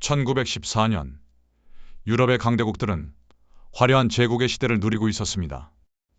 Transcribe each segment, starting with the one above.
1914년 유럽의 강대국들은 화려한 제국의 시대를 누리고 있었습니다.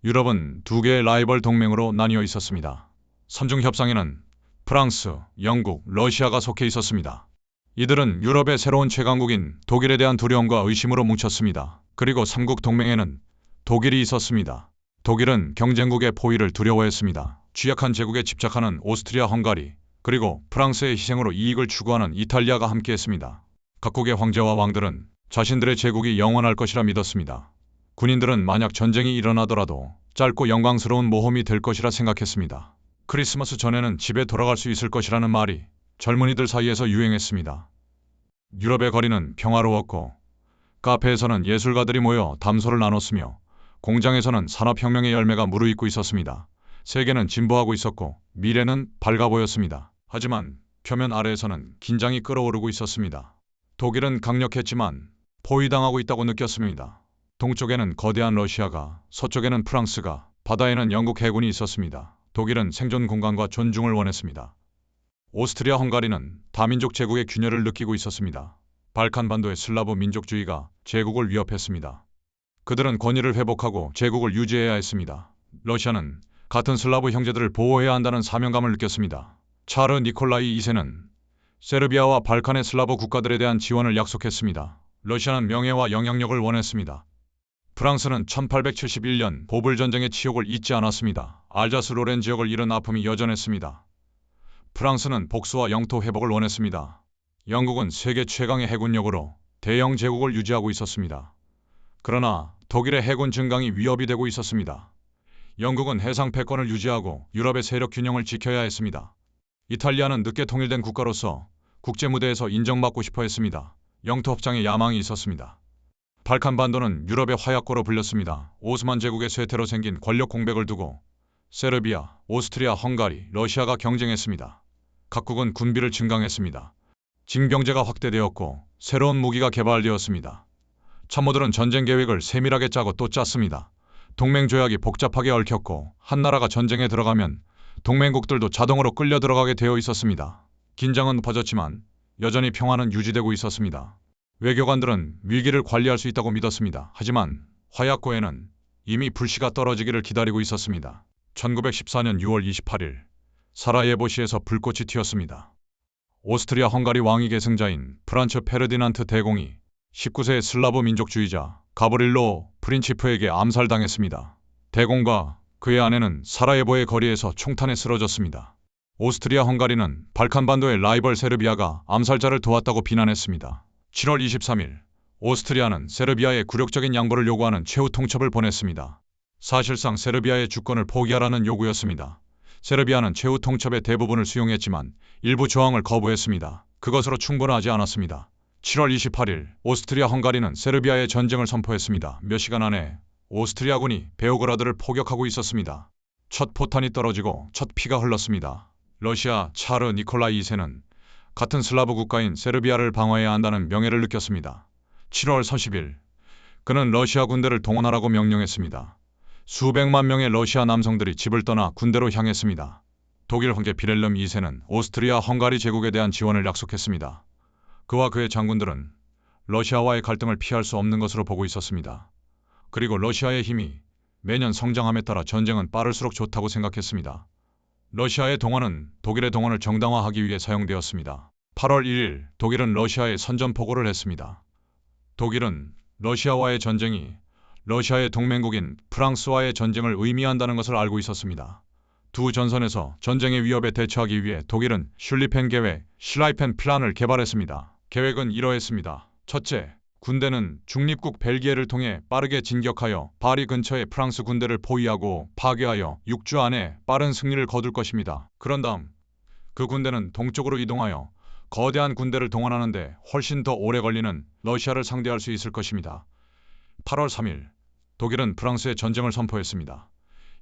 유럽은 두 개의 라이벌 동맹으로 나뉘어 있었습니다. 삼중협상에는 프랑스, 영국, 러시아가 속해 있었습니다. 이들은 유럽의 새로운 최강국인 독일에 대한 두려움과 의심으로 뭉쳤습니다. 그리고 삼국 동맹에는 독일이 있었습니다. 독일은 경쟁국의 포위를 두려워했습니다. 취약한 제국에 집착하는 오스트리아 헝가리, 그리고 프랑스의 희생으로 이익을 추구하는 이탈리아가 함께했습니다. 각국의 황제와 왕들은 자신들의 제국이 영원할 것이라 믿었습니다. 군인들은 만약 전쟁이 일어나더라도 짧고 영광스러운 모험이 될 것이라 생각했습니다. 크리스마스 전에는 집에 돌아갈 수 있을 것이라는 말이 젊은이들 사이에서 유행했습니다. 유럽의 거리는 평화로웠고 카페에서는 예술가들이 모여 담소를 나눴으며 공장에서는 산업혁명의 열매가 무르익고 있었습니다. 세계는 진보하고 있었고 미래는 밝아 보였습니다. 하지만 표면 아래에서는 긴장이 끓어오르고 있었습니다. 독일은 강력했지만 포위당하고 있다고 느꼈습니다. 동쪽에는 거대한 러시아가, 서쪽에는 프랑스가, 바다에는 영국 해군이 있었습니다. 독일은 생존 공간과 존중을 원했습니다. 오스트리아 헝가리는 다민족 제국의 균열을 느끼고 있었습니다. 발칸반도의 슬라브 민족주의가 제국을 위협했습니다. 그들은 권위를 회복하고 제국을 유지해야 했습니다. 러시아는 같은 슬라브 형제들을 보호해야 한다는 사명감을 느꼈습니다. 차르 니콜라이 2세는 세르비아와 발칸의 슬라브 국가들에 대한 지원을 약속했습니다. 러시아는 명예와 영향력을 원했습니다. 프랑스는 1871년 보불 전쟁의 치욕을 잊지 않았습니다. 알자스 로렌 지역을 잃은 아픔이 여전했습니다. 프랑스는 복수와 영토 회복을 원했습니다. 영국은 세계 최강의 해군력으로 대영 제국을 유지하고 있었습니다. 그러나 독일의 해군 증강이 위협이 되고 있었습니다. 영국은 해상 패권을 유지하고 유럽의 세력 균형을 지켜야 했습니다. 이탈리아는 늦게 통일된 국가로서 국제 무대에서 인정받고 싶어 했습니다. 영토 확장의 야망이 있었습니다. 발칸반도는 유럽의 화약고로 불렸습니다. 오스만 제국의 쇠퇴로 생긴 권력 공백을 두고 세르비아, 오스트리아, 헝가리, 러시아가 경쟁했습니다. 각국은 군비를 증강했습니다. 징병제가 확대되었고 새로운 무기가 개발되었습니다. 참모들은 전쟁 계획을 세밀하게 짜고 또 짰습니다. 동맹 조약이 복잡하게 얽혔고 한 나라가 전쟁에 들어가면 동맹국들도 자동으로 끌려 들어가게 되어 있었습니다. 긴장은 높아졌지만 여전히 평화는 유지되고 있었습니다. 외교관들은 위기를 관리할 수 있다고 믿었습니다. 하지만 화약고에는 이미 불씨가 떨어지기를 기다리고 있었습니다. 1914년 6월 28일 사라예보시에서 불꽃이 튀었습니다. 오스트리아 헝가리 왕위 계승자인 프란츠 페르디난트 대공이 19세의 슬라브 민족주의자 가브릴로 프린치프에게 암살당했습니다. 대공과 그의 아내는 사라예보의 거리에서 총탄에 쓰러졌습니다. 오스트리아 헝가리는 발칸반도의 라이벌 세르비아가 암살자를 도왔다고 비난했습니다. 7월 23일 오스트리아는 세르비아에 굴욕적인 양보를 요구하는 최후 통첩을 보냈습니다. 사실상 세르비아의 주권을 포기하라는 요구였습니다. 세르비아는 최후 통첩의 대부분을 수용했지만 일부 조항을 거부했습니다. 그것으로 충분하지 않았습니다. 7월 28일 오스트리아 헝가리는 세르비아의 전쟁을 선포했습니다. 몇 시간 안에 오스트리아군이 베오그라드를 포격하고 있었습니다. 첫 포탄이 떨어지고 첫 피가 흘렀습니다. 러시아 차르 니콜라이 2세는 같은 슬라브 국가인 세르비아를 방어해야 한다는 명예를 느꼈습니다. 7월 30일 그는 러시아 군대를 동원하라고 명령했습니다. 수백만 명의 러시아 남성들이 집을 떠나 군대로 향했습니다. 독일 황제 비렐름 2세는 오스트리아 헝가리 제국에 대한 지원을 약속했습니다. 그와 그의 장군들은 러시아와의 갈등을 피할 수 없는 것으로 보고 있었습니다. 그리고 러시아의 힘이 매년 성장함에 따라 전쟁은 빠를수록 좋다고 생각했습니다. 러시아의 동원은 독일의 동원을 정당화하기 위해 사용되었습니다. 8월 1일 독일은 러시아에 선전포고를 했습니다. 독일은 러시아와의 전쟁이 러시아의 동맹국인 프랑스와의 전쟁을 의미한다는 것을 알고 있었습니다. 두 전선에서 전쟁의 위협에 대처하기 위해 독일은 슐리펜 계획, 슐라이펜 플란을 개발했습니다. 계획은 이러했습니다. 첫째, 군대는 중립국 벨기에를 통해 빠르게 진격하여 파리 근처의 프랑스 군대를 포위하고 파괴하여 6주 안에 빠른 승리를 거둘 것입니다. 그런 다음 그 군대는 동쪽으로 이동하여 거대한 군대를 동원하는데 훨씬 더 오래 걸리는 러시아를 상대할 수 있을 것입니다. 8월 3일 독일은 프랑스에 전쟁을 선포했습니다.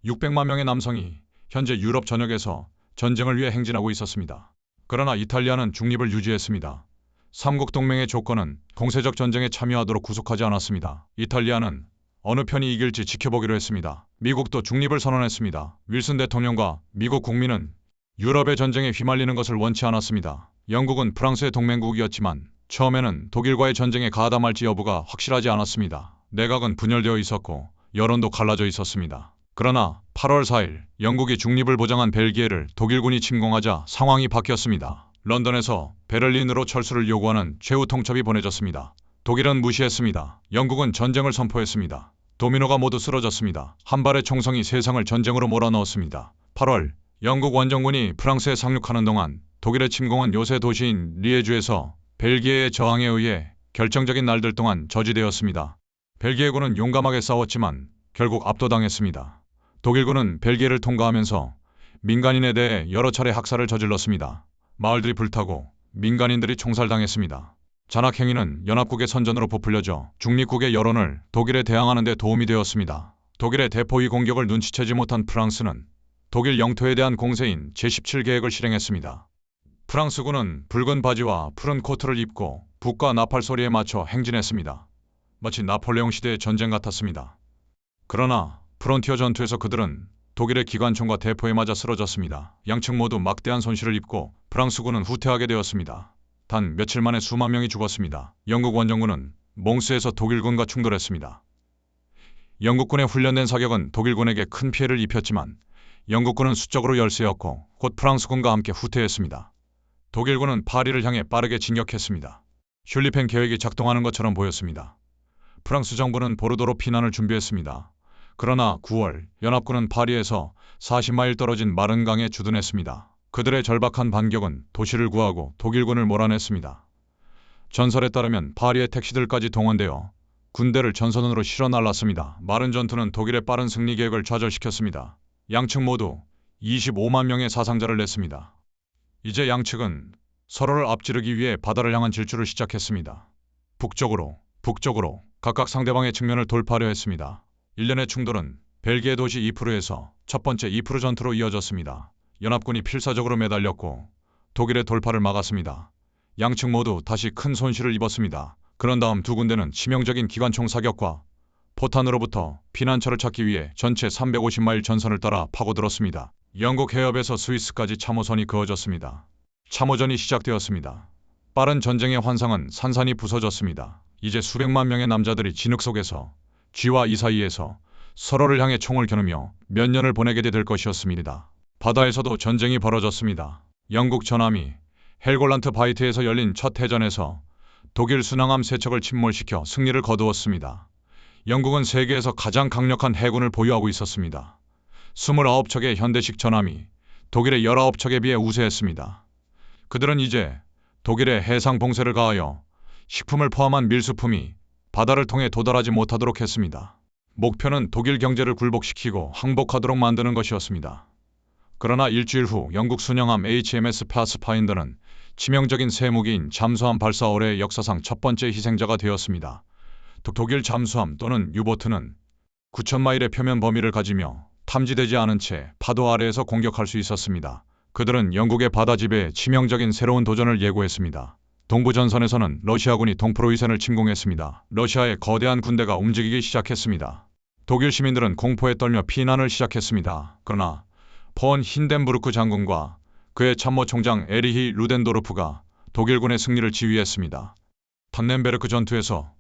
600만 명의 남성이 현재 유럽 전역에서 전쟁을 위해 행진하고 있었습니다. 그러나 이탈리아는 중립을 유지했습니다. 삼국 동맹의 조건은 공세적 전쟁에 참여하도록 구속하지 않았습니다. 이탈리아는 어느 편이 이길지 지켜보기로 했습니다. 미국도 중립을 선언했습니다. 윌슨 대통령과 미국 국민은 유럽의 전쟁에 휘말리는 것을 원치 않았습니다. 영국은 프랑스의 동맹국이었지만 처음에는 독일과의 전쟁에 가담할지 여부가 확실하지 않았습니다. 내각은 분열되어 있었고 여론도 갈라져 있었습니다. 그러나 8월 4일 영국이 중립을 보장한 벨기에를 독일군이 침공하자 상황이 바뀌었습니다. 런던에서 베를린으로 철수를 요구하는 최후 통첩이 보내졌습니다. 독일은 무시했습니다. 영국은 전쟁을 선포했습니다. 도미노가 모두 쓰러졌습니다. 한 발의 총성이 세상을 전쟁으로 몰아넣었습니다. 8월 영국 원정군이 프랑스에 상륙하는 동안 독일의 침공은 요새 도시인 리에주에서 벨기에의 저항에 의해 결정적인 날들 동안 저지되었습니다. 벨기에군은 용감하게 싸웠지만 결국 압도당했습니다. 독일군은 벨기에를 통과하면서 민간인에 대해 여러 차례 학살을 저질렀습니다. 마을들이 불타고 민간인들이 총살당했습니다. 잔악행위는 연합국의 선전으로 부풀려져 중립국의 여론을 독일에 대항하는 데 도움이 되었습니다. 독일의 대포위 공격을 눈치채지 못한 프랑스는 독일 영토에 대한 공세인 제17계획을 실행했습니다. 프랑스군은 붉은 바지와 푸른 코트를 입고 북과 나팔 소리에 맞춰 행진했습니다. 마치 나폴레옹 시대의 전쟁 같았습니다. 그러나 프론티어 전투에서 그들은 독일의 기관총과 대포에 맞아 쓰러졌습니다. 양측 모두 막대한 손실을 입고 프랑스군은 후퇴하게 되었습니다. 단 며칠 만에 수만 명이 죽었습니다. 영국 원정군은 몽스에서 독일군과 충돌했습니다. 영국군의 훈련된 사격은 독일군에게 큰 피해를 입혔지만 영국군은 수적으로 열세였고 곧 프랑스군과 함께 후퇴했습니다. 독일군은 파리를 향해 빠르게 진격했습니다. 슐리펜 계획이 작동하는 것처럼 보였습니다. 프랑스 정부는 보르도로 피난을 준비했습니다. 그러나 9월 연합군은 파리에서 40마일 떨어진 마른강에 주둔했습니다. 그들의 절박한 반격은 도시를 구하고 독일군을 몰아냈습니다. 전설에 따르면 파리의 택시들까지 동원되어 군대를 전선으로 실어 날랐습니다. 마른 전투는 독일의 빠른 승리 계획을 좌절시켰습니다. 양측 모두 25만 명의 사상자를 냈습니다. 이제 양측은 서로를 앞지르기 위해 바다를 향한 질주를 시작했습니다. 북쪽으로 각각 상대방의 측면을 돌파하려 했습니다. 일련의 충돌은 벨기에 도시 이프르에서 첫 번째 이프르 전투로 이어졌습니다. 연합군이 필사적으로 매달렸고 독일의 돌파를 막았습니다. 양측 모두 다시 큰 손실을 입었습니다. 그런 다음 두 군대는 치명적인 기관총 사격과 포탄으로부터 피난처를 찾기 위해 전체 350마일 전선을 따라 파고들었습니다. 영국 해협에서 스위스까지 참호선이 그어졌습니다. 참호전이 시작되었습니다. 빠른 전쟁의 환상은 산산이 부서졌습니다. 이제 수백만 명의 남자들이 진흙 속에서 쥐와 이 사이에서 서로를 향해 총을 겨누며 몇 년을 보내게 될 것이었습니다. 바다에서도 전쟁이 벌어졌습니다. 영국 전함이 헬골란트 바이트에서 열린 첫 해전에서 독일 순항함 3척을 침몰시켜 승리를 거두었습니다. 영국은 세계에서 가장 강력한 해군을 보유하고 있었습니다. 29척의 현대식 전함이 독일의 19척에 비해 우세했습니다. 그들은 이제 독일의 해상 봉쇄를 가하여 식품을 포함한 밀수품이 바다를 통해 도달하지 못하도록 했습니다. 목표는 독일 경제를 굴복시키고 항복하도록 만드는 것이었습니다. 그러나 일주일 후 영국 순영함 HMS 파스파인더는 치명적인 쇠무기인 잠수함 발사 어뢰의 역사상 첫 번째 희생자가 되었습니다. 독일 잠수함 또는 유보트는 9,000마일의 표면 범위를 가지며 탐지되지 않은 채 파도 아래에서 공격할 수 있었습니다. 그들은 영국의 바다 지배에 치명적인 새로운 도전을 예고했습니다. 동부 전선에서는 러시아군이 동프로이센을 침공했습니다. 러시아의 거대한 군대가 움직이기 시작했습니다. 독일 시민들은 공포에 떨며 피난을 시작했습니다. 그러나 폰 힌덴부르크 장군과 그의 참모총장 에리히 루덴도르프가 독일군의 승리를 지휘했습니다. 탄넨베르크 전투에서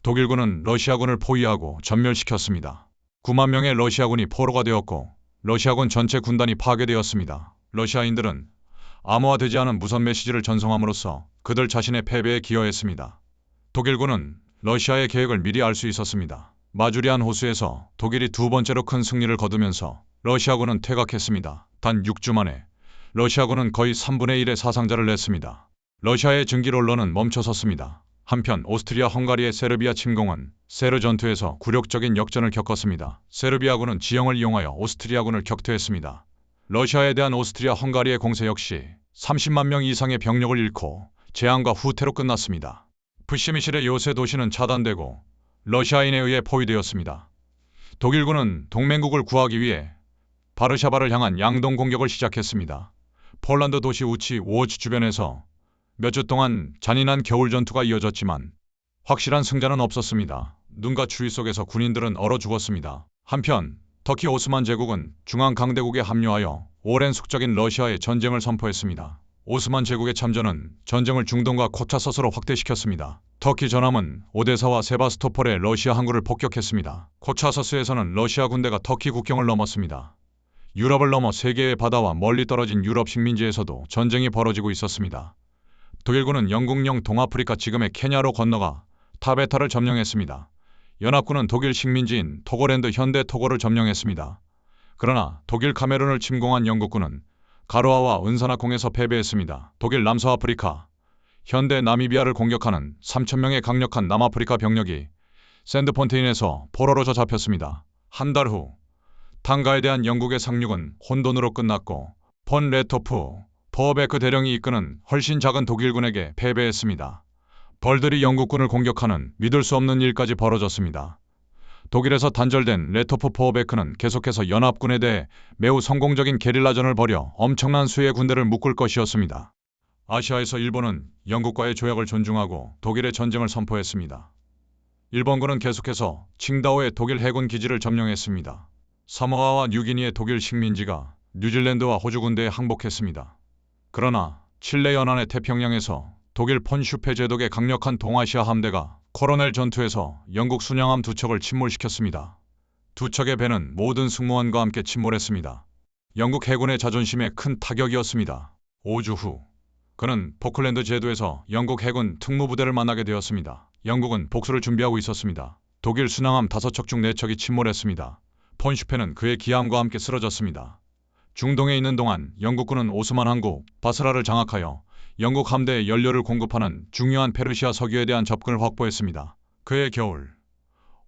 독일군은 러시아군을 포위하고 전멸시켰습니다. 9만 명의 러시아군이 포로가 되었고 러시아군 전체 군단이 파괴되었습니다. 러시아인들은 암호화되지 않은 무선 메시지를 전송함으로써 그들 자신의 패배에 기여했습니다. 독일군은 러시아의 계획을 미리 알 수 있었습니다. 마주리안 호수에서 독일이 두 번째로 큰 승리를 거두면서 러시아군은 퇴각했습니다. 단 6주 만에 러시아군은 거의 3분의 1의 사상자를 냈습니다. 러시아의 증길 언론은 멈춰섰습니다. 한편 오스트리아 헝가리의 세르비아 침공은 세르 전투에서 굴욕적인 역전을 겪었습니다. 세르비아군은 지형을 이용하여 오스트리아군을 격퇴했습니다. 러시아에 대한 오스트리아 헝가리의 공세 역시 30만 명 이상의 병력을 잃고 재앙과 후퇴로 끝났습니다. 프시미실의 요새 도시는 차단되고 러시아인에 의해 포위되었습니다. 독일군은 동맹국을 구하기 위해 바르샤바를 향한 양동 공격을 시작했습니다. 폴란드 도시 우치 오오츠 주변에서 몇 주 동안 잔인한 겨울 전투가 이어졌지만 확실한 승자는 없었습니다. 눈과 추위 속에서 군인들은 얼어 죽었습니다. 한편 터키 오스만 제국은 중앙 강대국에 합류하여 오랜 숙적인 러시아에 전쟁을 선포했습니다. 오스만 제국의 참전은 전쟁을 중동과 코차서스로 확대시켰습니다. 터키 전함은 오데사와 세바스토폴의 러시아 항구를 폭격했습니다. 코차서스에서는 러시아 군대가 터키 국경을 넘었습니다. 유럽을 넘어 세계의 바다와 멀리 떨어진 유럽 식민지에서도 전쟁이 벌어지고 있었습니다. 독일군은 영국령 동아프리카 지금의 케냐로 건너가 타베타를 점령했습니다. 연합군은 독일 식민지인 토고랜드 현대 토고를 점령했습니다. 그러나 독일 카메룬을 침공한 영국군은 가로아와 은사나콩에서 패배했습니다. 독일 남서아프리카, 현대 나미비아를 공격하는 3,000명의 강력한 남아프리카 병력이 샌드폰테인에서 포로로져 잡혔습니다. 한 달 후 탕가에 대한 영국의 상륙은 혼돈으로 끝났고 폰 레토프, 버베크 대령이 이끄는 훨씬 작은 독일군에게 패배했습니다. 벌들이 영국군을 공격하는 믿을 수 없는 일까지 벌어졌습니다. 독일에서 단절된 레토프 포베크는 계속해서 연합군에 대해 매우 성공적인 게릴라전을 벌여 엄청난 수의 군대를 묶을 것이었습니다. 아시아에서 일본은 영국과의 조약을 존중하고 독일의 전쟁을 선포했습니다. 일본군은 계속해서 칭다오의 독일 해군 기지를 점령했습니다. 사모아와 뉴기니의 독일 식민지가 뉴질랜드와 호주 군대에 항복했습니다. 그러나 칠레 연안의 태평양에서 독일 폰슈페 제독의 강력한 동아시아 함대가 코로넬 전투에서 영국 순양함 2척을 침몰시켰습니다. 2척의 배는 모든 승무원과 함께 침몰했습니다. 영국 해군의 자존심에 큰 타격이었습니다. 5주 후 그는 포클랜드 제도에서 영국 해군 특무부대를 만나게 되었습니다. 영국은 복수를 준비하고 있었습니다. 독일 순양함 5척 중 4척이 침몰했습니다. 폰슈페는 그의 기함과 함께 쓰러졌습니다. 중동에 있는 동안 영국군은 오스만 항구 바스라를 장악하여 영국 함대에 연료를 공급하는 중요한 페르시아 석유에 대한 접근을 확보했습니다. 그해 겨울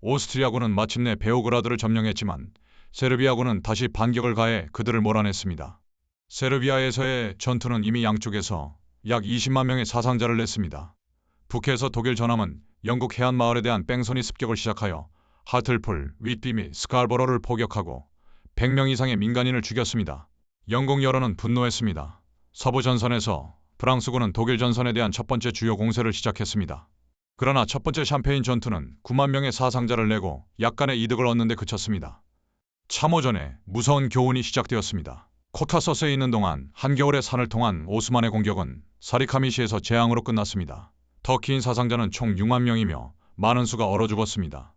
오스트리아군은 마침내 베오그라드를 점령했지만 세르비아군은 다시 반격을 가해 그들을 몰아냈습니다. 세르비아에서의 전투는 이미 양쪽에서 약 20만 명의 사상자를 냈습니다. 북해에서 독일 전함은 영국 해안 마을에 대한 뺑소니 습격을 시작하여 하틀풀, 윗비 및 스칼버러를 포격하고 100명 이상의 민간인을 죽였습니다. 영국 여론은 분노했습니다. 서부 전선에서 프랑스군은 독일 전선에 대한 첫 번째 주요 공세를 시작했습니다. 그러나 첫 번째 샴페인 전투는 9만 명의 사상자를 내고 약간의 이득을 얻는 데 그쳤습니다. 참호전에 무서운 교훈이 시작되었습니다. 코카서스에 있는 동안 한겨울의 산을 통한 오스만의 공격은 사리카미시에서 재앙으로 끝났습니다. 터키인 사상자는 총 6만 명이며 많은 수가 얼어 죽었습니다.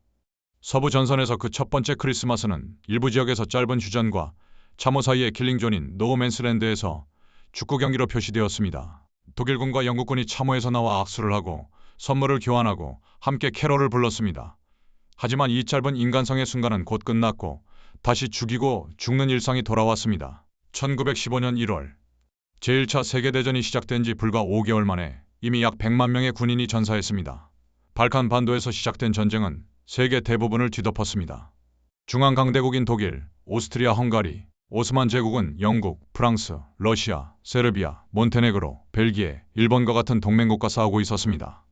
서부 전선에서 그 첫 번째 크리스마스는 일부 지역에서 짧은 휴전과 참호 사이의 킬링존인 노맨스랜드에서 축구 경기로 표시되었습니다. 독일군과 영국군이 참호에서 나와 악수를 하고 선물을 교환하고 함께 캐롤을 불렀습니다. 하지만 이 짧은 인간성의 순간은 곧 끝났고 다시 죽이고 죽는 일상이 돌아왔습니다. 1915년 1월 제1차 세계대전이 시작된 지 불과 5개월 만에 이미 약 100만 명의 군인이 전사했습니다. 발칸 반도에서 시작된 전쟁은 세계 대부분을 뒤덮었습니다. 중앙강대국인 독일, 오스트리아 헝가리, 오스만 제국은 영국, 프랑스, 러시아, 세르비아, 몬테네그로, 벨기에, 일본과 같은 동맹국과 싸우고 있었습니다.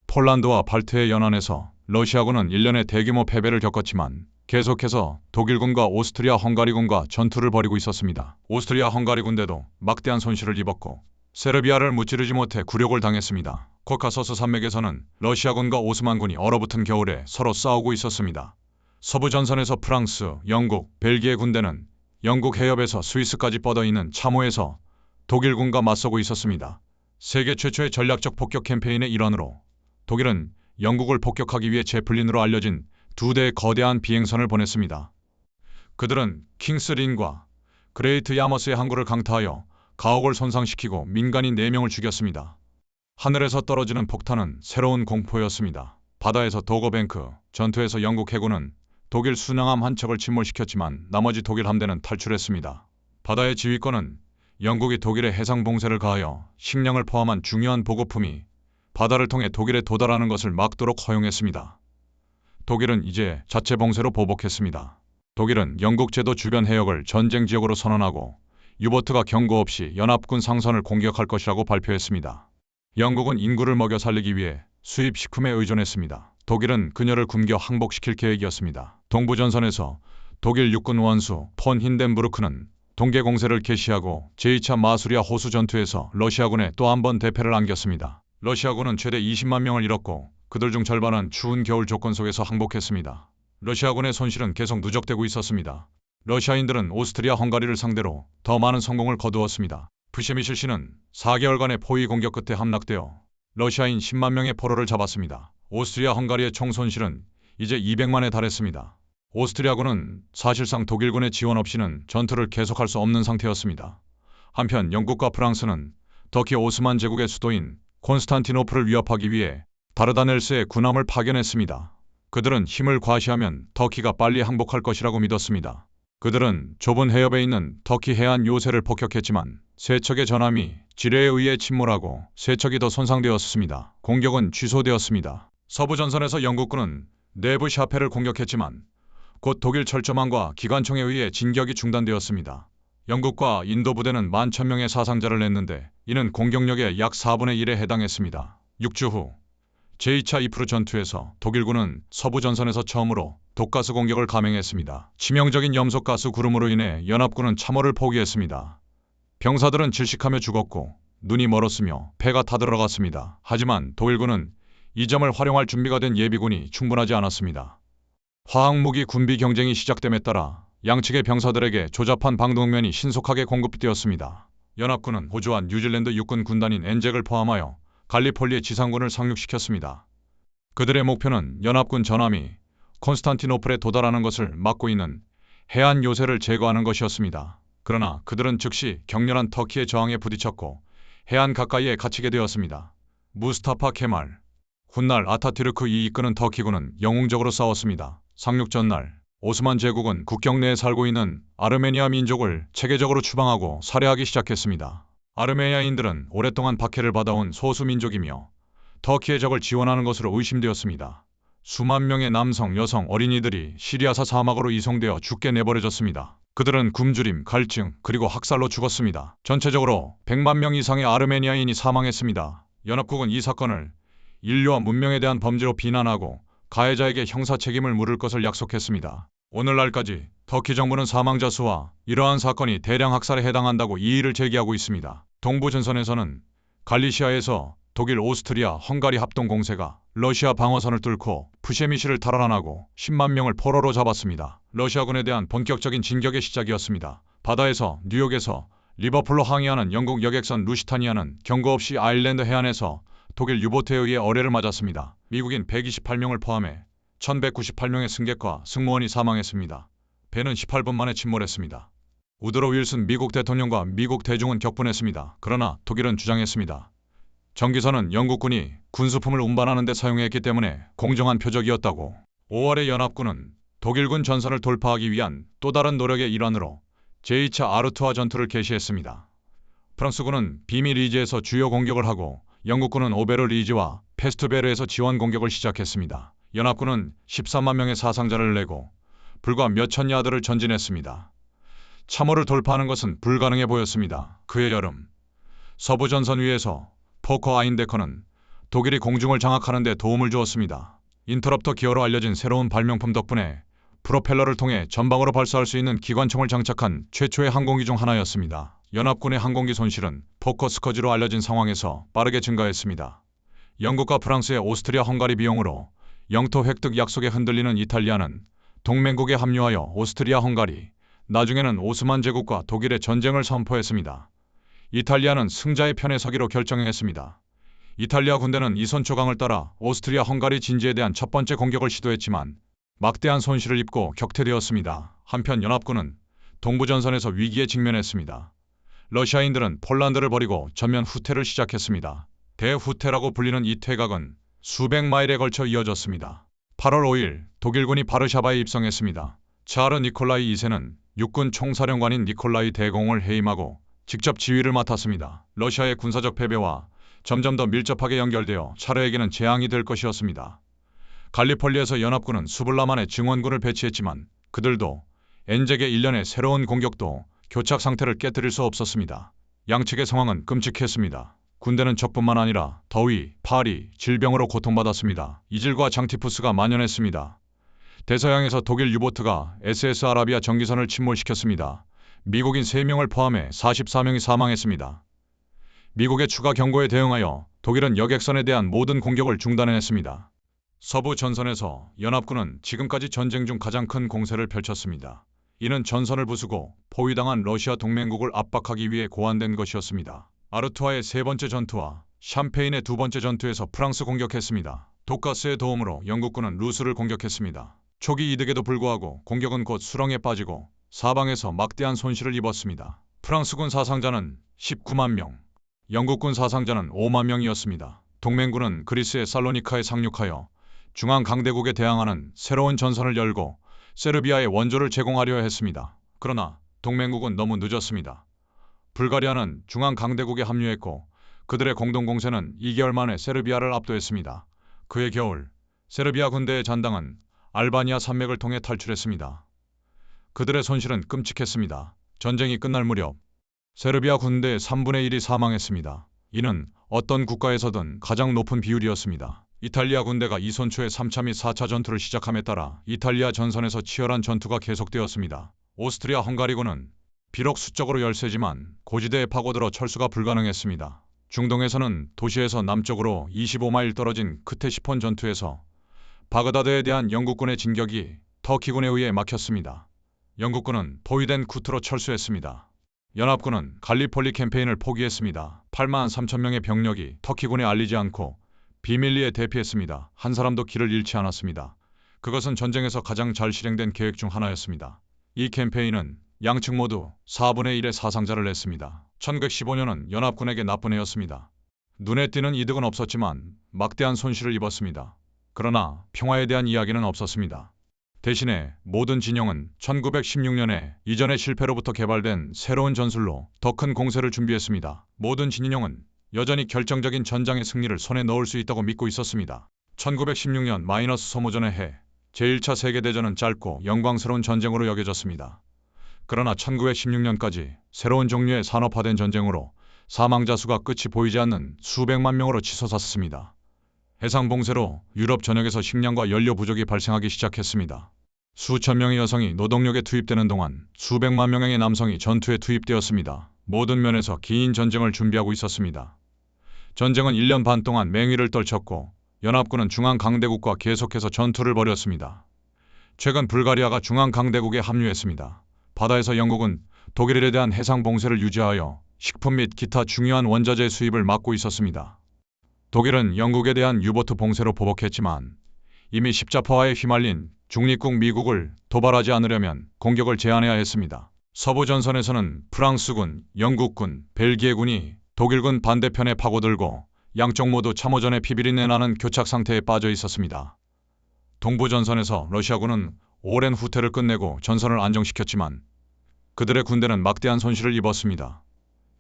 폴란드와 발트해 연안에서 러시아군은 1년의 대규모 패배를 겪었지만 계속해서 독일군과 오스트리아 헝가리군과 전투를 벌이고 있었습니다. 오스트리아 헝가리 군대도 막대한 손실을 입었고 세르비아를 무찌르지 못해 굴욕을 당했습니다. 코카서스 산맥에서는 러시아군과 오스만군이 얼어붙은 겨울에 서로 싸우고 있었습니다. 서부 전선에서 프랑스, 영국, 벨기에 군대는 영국 해협에서 스위스까지 뻗어있는 참호에서 독일군과 맞서고 있었습니다. 세계 최초의 전략적 폭격 캠페인의 일환으로 독일은 영국을 폭격하기 위해 제플린으로 알려진 2대의 거대한 비행선을 보냈습니다. 그들은 킹스린과 그레이트 야머스의 항구를 강타하여 가옥을 손상시키고 민간인 4명을 죽였습니다. 하늘에서 떨어지는 폭탄은 새로운 공포였습니다. 바다에서 도거뱅크 전투에서 영국 해군은 독일 순양함 한 척을 침몰시켰지만 나머지 독일 함대는 탈출했습니다. 바다의 지휘권은 영국이 독일의 해상 봉쇄를 가하여 식량을 포함한 중요한 보급품이 바다를 통해 독일에 도달하는 것을 막도록 허용했습니다. 독일은 이제 자체 봉쇄로 보복했습니다. 독일은 영국 제도 주변 해역을 전쟁 지역으로 선언하고 유보트가 경고 없이 연합군 상선을 공격할 것이라고 발표했습니다. 영국은 인구를 먹여 살리기 위해 수입 식품에 의존했습니다. 독일은 그녀를 굶겨 항복시킬 계획이었습니다. 동부전선에서 독일 육군 원수 폰 힌덴부르크는 동계 공세를 개시하고 제2차 마수리아 호수 전투에서 러시아군에 또 한 번 대패를 안겼습니다. 러시아군은 최대 20만 명을 잃었고 그들 중 절반은 추운 겨울 조건 속에서 항복했습니다. 러시아군의 손실은 계속 누적되고 있었습니다. 러시아인들은 오스트리아 헝가리를 상대로 더 많은 성공을 거두었습니다. 프셰미실 시는 4개월간의 포위 공격 끝에 함락되어 러시아인 10만 명의 포로를 잡았습니다. 오스트리아 헝가리의 총 손실은 이제 200만에 달했습니다. 오스트리아군은 사실상 독일군의 지원 없이는 전투를 계속할 수 없는 상태였습니다. 한편 영국과 프랑스는 터키 오스만 제국의 수도인 콘스탄티노플을 위협하기 위해 다르다넬스에 군함을 파견했습니다. 그들은 힘을 과시하면 터키가 빨리 항복할 것이라고 믿었습니다. 그들은 좁은 해협에 있는 터키 해안 요새를 폭격했지만 세 척의 전함이 지뢰에 의해 침몰하고 세 척이 더 손상되었습니다. 공격은 취소되었습니다. 서부 전선에서 영국군은 내부 샤페를 공격했지만 곧 독일 철조망과 기관총에 의해 진격이 중단되었습니다. 영국과 인도 부대는 11,000명의 사상자를 냈는데 이는 공격력의 약 4분의 1에 해당했습니다. 6주 후 제2차 이프루 전투에서 독일군은 서부 전선에서 처음으로 독가스 공격을 감행했습니다. 치명적인 염소가스 구름으로 인해 연합군은 참호를 포기했습니다. 병사들은 질식하며 죽었고 눈이 멀었으며 폐가 타들어갔습니다. 하지만 독일군은 이 점을 활용할 준비가 된 예비군이 충분하지 않았습니다. 화학무기 군비 경쟁이 시작됨에 따라 양측의 병사들에게 조잡한 방독면이 신속하게 공급되었습니다. 연합군은 호주와 뉴질랜드 육군 군단인 엔잭을 포함하여 갈리폴리의 지상군을 상륙시켰습니다. 그들의 목표는 연합군 전함이 콘스탄티노플에 도달하는 것을 막고 있는 해안 요새를 제거하는 것이었습니다. 그러나 그들은 즉시 격렬한 터키의 저항에 부딪혔고 해안 가까이에 갇히게 되었습니다. 무스타파 케말, 훗날 아타튀르크이 이끄는 터키군은 영웅적으로 싸웠습니다. 상륙 전날 오스만 제국은 국경 내에 살고 있는 아르메니아 민족을 체계적으로 추방하고 살해하기 시작했습니다. 아르메니아인들은 오랫동안 박해를 받아온 소수 민족이며 터키의 적을 지원하는 것으로 의심되었습니다. 수만 명의 남성, 여성, 어린이들이 시리아사 사막으로 이송되어 죽게 내버려졌습니다. 그들은 굶주림, 갈증, 그리고 학살로 죽었습니다. 전체적으로 100만 명 이상의 아르메니아인이 사망했습니다. 연합국은 이 사건을 인류와 문명에 대한 범죄로 비난하고 가해자에게 형사 책임을 물을 것을 약속했습니다. 오늘날까지 터키 정부는 사망자 수와 이러한 사건이 대량 학살에 해당한다고 이의를 제기하고 있습니다. 동부 전선에서는 갈리시아에서 독일, 오스트리아, 헝가리 합동 공세가 러시아 방어선을 뚫고 프셰미시를 탈환하고 10만 명을 포로로 잡았습니다. 러시아군에 대한 본격적인 진격의 시작이었습니다. 바다에서 뉴욕에서 리버풀로 항해하는 영국 여객선 루시타니아는 경고 없이 아일랜드 해안에서 독일 유보트에 의해 어뢰를 맞았습니다. 미국인 128명을 포함해 1198명의 승객과 승무원이 사망했습니다. 배는 18분 만에 침몰했습니다. 우드로 윌슨 미국 대통령과 미국 대중은 격분했습니다. 그러나 독일은 주장했습니다. 전기선은 영국군이 군수품을 운반하는 데 사용했기 때문에 공정한 표적이었다고. 5월에 연합군은 독일군 전선을 돌파하기 위한 또 다른 노력의 일환으로 제2차 아르투아 전투를 개시했습니다. 프랑스군은 비미 리지에서 주요 공격을 하고 영국군은 오베르 리지와 페스트베르에서 지원 공격을 시작했습니다. 연합군은 13만 명의 사상자를 내고 불과 몇천 야드를 전진했습니다. 참호를 돌파하는 것은 불가능해 보였습니다. 그해 여름 서부 전선 위에서 포커 아인데커는 독일이 공중을 장악하는 데 도움을 주었습니다. 인터럽터 기어로 알려진 새로운 발명품 덕분에 프로펠러를 통해 전방으로 발사할 수 있는 기관총을 장착한 최초의 항공기 중 하나였습니다. 연합군의 항공기 손실은 포커 스커지로 알려진 상황에서 빠르게 증가했습니다. 영국과 프랑스의 오스트리아 헝가리 비용으로 영토 획득 약속에 흔들리는 이탈리아는 동맹국에 합류하여 오스트리아 헝가리, 나중에는 오스만 제국과 독일의 전쟁을 선포했습니다. 이탈리아는 승자의 편에 서기로 결정했습니다. 이탈리아 군대는 이선초강을 따라 오스트리아 헝가리 진지에 대한 첫 번째 공격을 시도했지만 막대한 손실을 입고 격퇴되었습니다. 한편 연합군은 동부전선에서 위기에 직면했습니다. 러시아인들은 폴란드를 버리고 전면 후퇴를 시작했습니다. 대후퇴라고 불리는 이 퇴각은 수백 마일에 걸쳐 이어졌습니다. 8월 5일 독일군이 바르샤바에 입성했습니다. 차르 니콜라이 2세는 육군 총사령관인 니콜라이 대공을 해임하고 직접 지휘를 맡았습니다. 러시아의 군사적 패배와 점점 더 밀접하게 연결되어 차르에게는 재앙이 될 것이었습니다. 갈리폴리에서 연합군은 수불라만의 증원군을 배치했지만 그들도 엔젝의 일련의 새로운 공격도 교착 상태를 깨뜨릴 수 없었습니다. 양측의 상황은 끔찍했습니다. 군대는 적뿐만 아니라 더위, 파리, 질병으로 고통받았습니다. 이질과 장티푸스가 만연했습니다. 대서양에서 독일 유보트가 SS 아라비아 전기선을 침몰시켰습니다. 미국인 3명을 포함해 44명이 사망했습니다. 미국의 추가 경고에 대응하여 독일은 여객선에 대한 모든 공격을 중단했습니다. 서부 전선에서 연합군은 지금까지 전쟁 중 가장 큰 공세를 펼쳤습니다. 이는 전선을 부수고 포위당한 러시아 동맹국을 압박하기 위해 고안된 것이었습니다. 아르투아의 세 번째 전투와 샴페인의 두 번째 전투에서 프랑스 공격했습니다. 독가스의 도움으로 영국군은 루스를 공격했습니다. 초기 이득에도 불구하고 공격은 곧 수렁에 빠지고 사방에서 막대한 손실을 입었습니다. 프랑스군 사상자는 19만 명, 영국군 사상자는 5만 명이었습니다. 동맹군은 그리스의 살로니카에 상륙하여 중앙 강대국에 대항하는 새로운 전선을 열고 세르비아에 원조를 제공하려 했습니다. 그러나 동맹국은 너무 늦었습니다. 불가리아는 중앙 강대국에 합류했고 그들의 공동공세는 2개월 만에 세르비아를 압도했습니다. 그해 겨울 세르비아 군대의 잔당은 알바니아 산맥을 통해 탈출했습니다. 그들의 손실은 끔찍했습니다. 전쟁이 끝날 무렵 세르비아 군대의 3분의 1이 사망했습니다. 이는 어떤 국가에서든 가장 높은 비율이었습니다. 이탈리아 군대가 이손초에 3차 및 4차 전투를 시작함에 따라 이탈리아 전선에서 치열한 전투가 계속되었습니다. 오스트리아 헝가리군은 비록 수적으로 열세지만 고지대에 파고들어 철수가 불가능했습니다. 중동에서는 도시에서 남쪽으로 25마일 떨어진 크테시폰 전투에서 바그다드에 대한 영국군의 진격이 터키군에 의해 막혔습니다. 영국군은 포위된 쿠트로 철수했습니다. 연합군은 갈리폴리 캠페인을 포기했습니다. 8만 3천 명의 병력이 터키군에 알리지 않고 비밀리에 대피했습니다. 한 사람도 길을 잃지 않았습니다. 그것은 전쟁에서 가장 잘 실행된 계획 중 하나였습니다. 이 캠페인은 양측 모두 4분의 1의 사상자를 냈습니다. 1915년은 연합군에게 나쁜 해였습니다. 눈에 띄는 이득은 없었지만 막대한 손실을 입었습니다. 그러나 평화에 대한 이야기는 없었습니다. 대신에 모든 진영은 1916년에 이전의 실패로부터 개발된 새로운 전술로 더 큰 공세를 준비했습니다. 모든 진영은 여전히 결정적인 전장의 승리를 손에 넣을 수 있다고 믿고 있었습니다. 1916년 마이너스 소모전의 해, 제1차 세계대전은 짧고 영광스러운 전쟁으로 여겨졌습니다. 그러나 1916년까지 새로운 종류의 산업화된 전쟁으로 사망자 수가 끝이 보이지 않는 수백만 명으로 치솟았습니다. 해상봉쇄로 유럽 전역에서 식량과 연료 부족이 발생하기 시작했습니다. 수천 명의 여성이 노동력에 투입되는 동안 수백만 명의 남성이 전투에 투입되었습니다. 모든 면에서 긴 전쟁을 준비하고 있었습니다. 전쟁은 1년 반 동안 맹위를 떨쳤고 연합군은 중앙 강대국과 계속해서 전투를 벌였습니다. 최근 불가리아가 중앙 강대국에 합류했습니다. 바다에서 영국은 독일에 대한 해상 봉쇄를 유지하여 식품 및 기타 중요한 원자재 수입을 막고 있었습니다. 독일은 영국에 대한 유보트 봉쇄로 보복했지만 이미 십자파와에 휘말린 중립국 미국을 도발하지 않으려면 공격을 제한해야 했습니다. 서부 전선에서는 프랑스군, 영국군, 벨기에군이 독일군 반대편에 파고들고 양쪽 모두 참호전의 피비린내 나는 교착 상태에 빠져 있었습니다. 동부 전선에서 러시아군은 오랜 후퇴를 끝내고 전선을 안정시켰지만 그들의 군대는 막대한 손실을 입었습니다.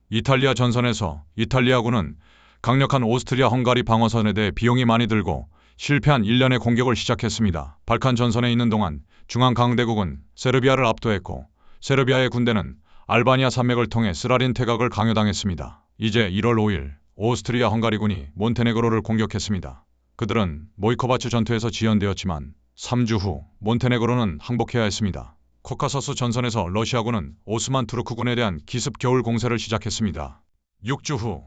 이탈리아 전선에서 이탈리아군은 강력한 오스트리아 헝가리 방어선에 대해 비용이 많이 들고 실패한 일련의 공격을 시작했습니다. 발칸 전선에 있는 동안 중앙 강대국은 세르비아를 압도했고 세르비아의 군대는 알바니아 산맥을 통해 스라린 태각을 강요당했습니다. 이제 1월 5일 오스트리아 헝가리군이 몬테네그로를 공격했습니다. 그들은 모이코바츠 전투에서 지연되었지만 3주 후 몬테네그로는 항복해야 했습니다. 코카서스 전선에서 러시아군은 오스만 투르크군에 대한 기습 겨울 공세를 시작했습니다. 6주 후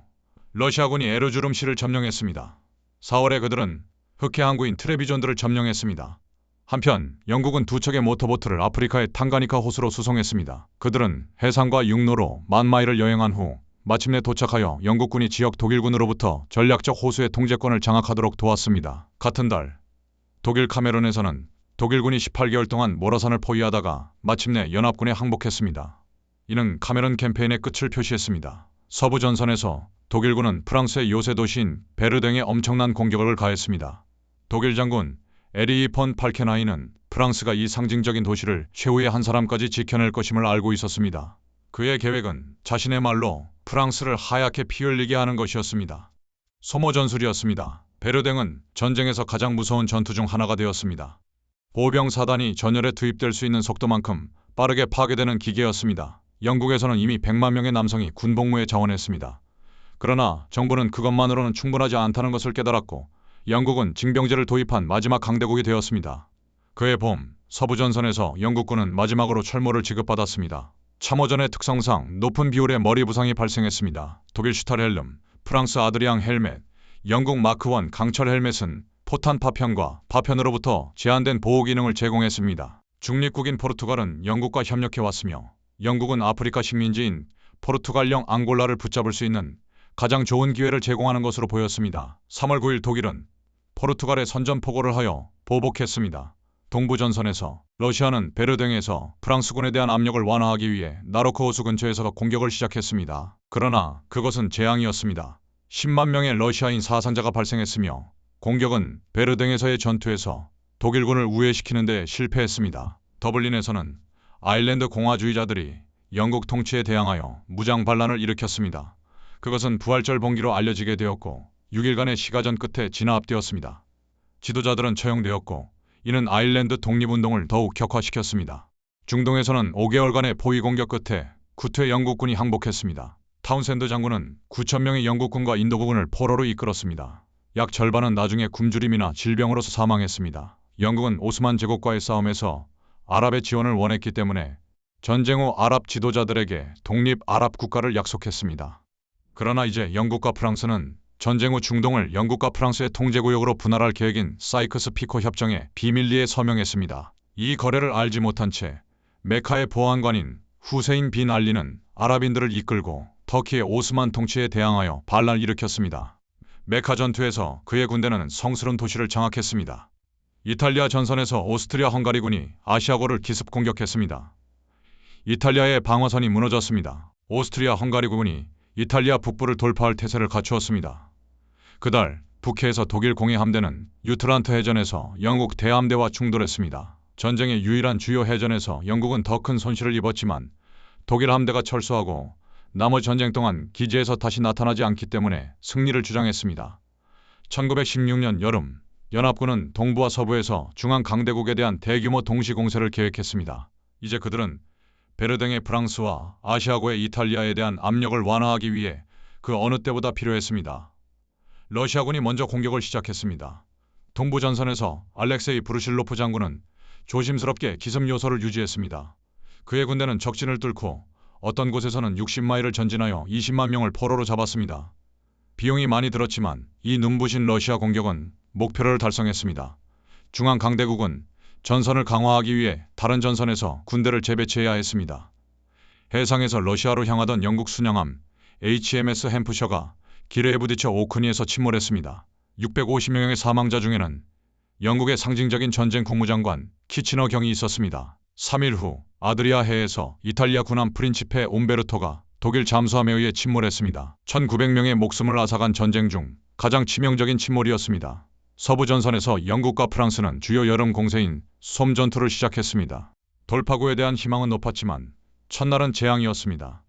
러시아군이 에르주름시를 점령했습니다. 4월에 그들은 흑해 항구인 트레비존드를 점령했습니다. 한편 영국은 두 척의 모터보트를 아프리카의 탕가니카 호수로 수송했습니다. 그들은 해상과 육로로 10,000마일을 여행한 후 마침내 도착하여 영국군이 지역 독일군으로부터 전략적 호수의 통제권을 장악하도록 도왔습니다. 같은 달 독일 카메룬에서는 독일군이 18개월 동안 모라산을 포위하다가 마침내 연합군에 항복했습니다. 이는 카메룬 캠페인의 끝을 표시했습니다. 서부 전선에서 독일군은 프랑스의 요새 도시인 베르댕에 엄청난 공격을 가했습니다. 독일 장군 에리히 폰 팔켄하이는 프랑스가 이 상징적인 도시를 최후의 한 사람까지 지켜낼 것임을 알고 있었습니다. 그의 계획은 자신의 말로 프랑스를 하얗게 피 흘리게 하는 것이었습니다. 소모 전술이었습니다. 베르댕은 전쟁에서 가장 무서운 전투 중 하나가 되었습니다. 보병 사단이 전열에 투입될 수 있는 속도만큼 빠르게 파괴되는 기계였습니다. 영국에서는 이미 100만 명의 남성이 군복무에 자원했습니다. 그러나 정부는 그것만으로는 충분하지 않다는 것을 깨달았고 영국은 징병제를 도입한 마지막 강대국이 되었습니다. 그해 봄 서부 전선에서 영국군은 마지막으로 철모를 지급받았습니다. 참호전의 특성상 높은 비율의 머리 부상이 발생했습니다. 독일 슈탈헬름, 프랑스 아드리앙 헬멧, 영국 마크 1 강철 헬멧은 포탄 파편과 파편으로부터 제한된 보호 기능을 제공했습니다. 중립국인 포르투갈은 영국과 협력해왔으며 영국은 아프리카 식민지인 포르투갈령 앙골라를 붙잡을 수 있는 가장 좋은 기회를 제공하는 것으로 보였습니다. 3월 9일 독일은 포르투갈에 선전포고를 하여 보복했습니다. 동부전선에서 러시아는 베르댕에서 프랑스군에 대한 압력을 완화하기 위해 나로크 호수 근처에서 공격을 시작했습니다. 그러나 그것은 재앙이었습니다. 10만 명의 러시아인 사상자가 발생했으며 공격은 베르댕에서의 전투에서 독일군을 우회시키는 데 실패했습니다. 더블린에서는 아일랜드 공화주의자들이 영국 통치에 대항하여 무장 반란을 일으켰습니다. 그것은 부활절 봉기로 알려지게 되었고 6일간의 시가전 끝에 진압되었습니다. 지도자들은 처형되었고 이는 아일랜드 독립운동을 더욱 격화시켰습니다. 중동에서는 5개월간의 포위 공격 끝에 쿠트의 영국군이 항복했습니다. 타운센드 장군은 9,000명의 영국군과 인도군을 포로로 이끌었습니다. 약 절반은 나중에 굶주림이나 질병으로서 사망했습니다. 영국은 오스만 제국과의 싸움에서 아랍의 지원을 원했기 때문에 전쟁 후 아랍 지도자들에게 독립 아랍 국가를 약속했습니다. 그러나 이제 영국과 프랑스는 전쟁 후 중동을 영국과 프랑스의 통제구역으로 분할할 계획인 사이크스-피코 협정에 비밀리에 서명했습니다. 이 거래를 알지 못한 채 메카의 보안관인 후세인 빈 알리는 아랍인들을 이끌고 터키의 오스만 통치에 대항하여 반란을 일으켰습니다. 메카 전투에서 그의 군대는 성스러운 도시를 장악했습니다. 이탈리아 전선에서 오스트리아 헝가리군이 아시아고를 기습 공격했습니다. 이탈리아의 방어선이 무너졌습니다. 오스트리아 헝가리군이 이탈리아 북부를 돌파할 태세를 갖추었습니다. 그달 북해에서 독일 공해 함대는 유트란트 해전에서 영국 대함대와 충돌했습니다. 전쟁의 유일한 주요 해전에서 영국은 더 큰 손실을 입었지만 독일 함대가 철수하고 나머지 전쟁 동안 기지에서 다시 나타나지 않기 때문에 승리를 주장했습니다. 1916년 여름 연합군은 동부와 서부에서 중앙 강대국에 대한 대규모 동시 공세를 계획했습니다. 이제 그들은 베르댕의 프랑스와 아시아고의 이탈리아에 대한 압력을 완화하기 위해 그 어느 때보다 필요했습니다. 러시아군이 먼저 공격을 시작했습니다. 동부전선에서 알렉세이 브루실로프 장군은 조심스럽게 기습 요소를 유지했습니다. 그의 군대는 적진을 뚫고 어떤 곳에서는 60마일을 전진하여 20만 명을 포로로 잡았습니다. 비용이 많이 들었지만 이 눈부신 러시아 공격은 목표를 달성했습니다. 중앙 강대국은 전선을 강화하기 위해 다른 전선에서 군대를 재배치해야 했습니다. 해상에서 러시아로 향하던 영국 순양함 HMS 햄프셔가 길에 부딪혀 오크니에서 침몰했습니다. 650명의 사망자 중에는 영국의 상징적인 전쟁 국무장관 키치너 경이 있었습니다. 3일 후 아드리아해에서 이탈리아 군함 프린치페 옴베르토가 독일 잠수함에 의해 침몰했습니다. 1900명의 목숨을 앗아간 전쟁 중 가장 치명적인 침몰이었습니다. 서부 전선에서 영국과 프랑스는 주요 여름 공세인 솜 전투를 시작했습니다. 돌파구에 대한 희망은 높았지만 첫날은 재앙이었습니다.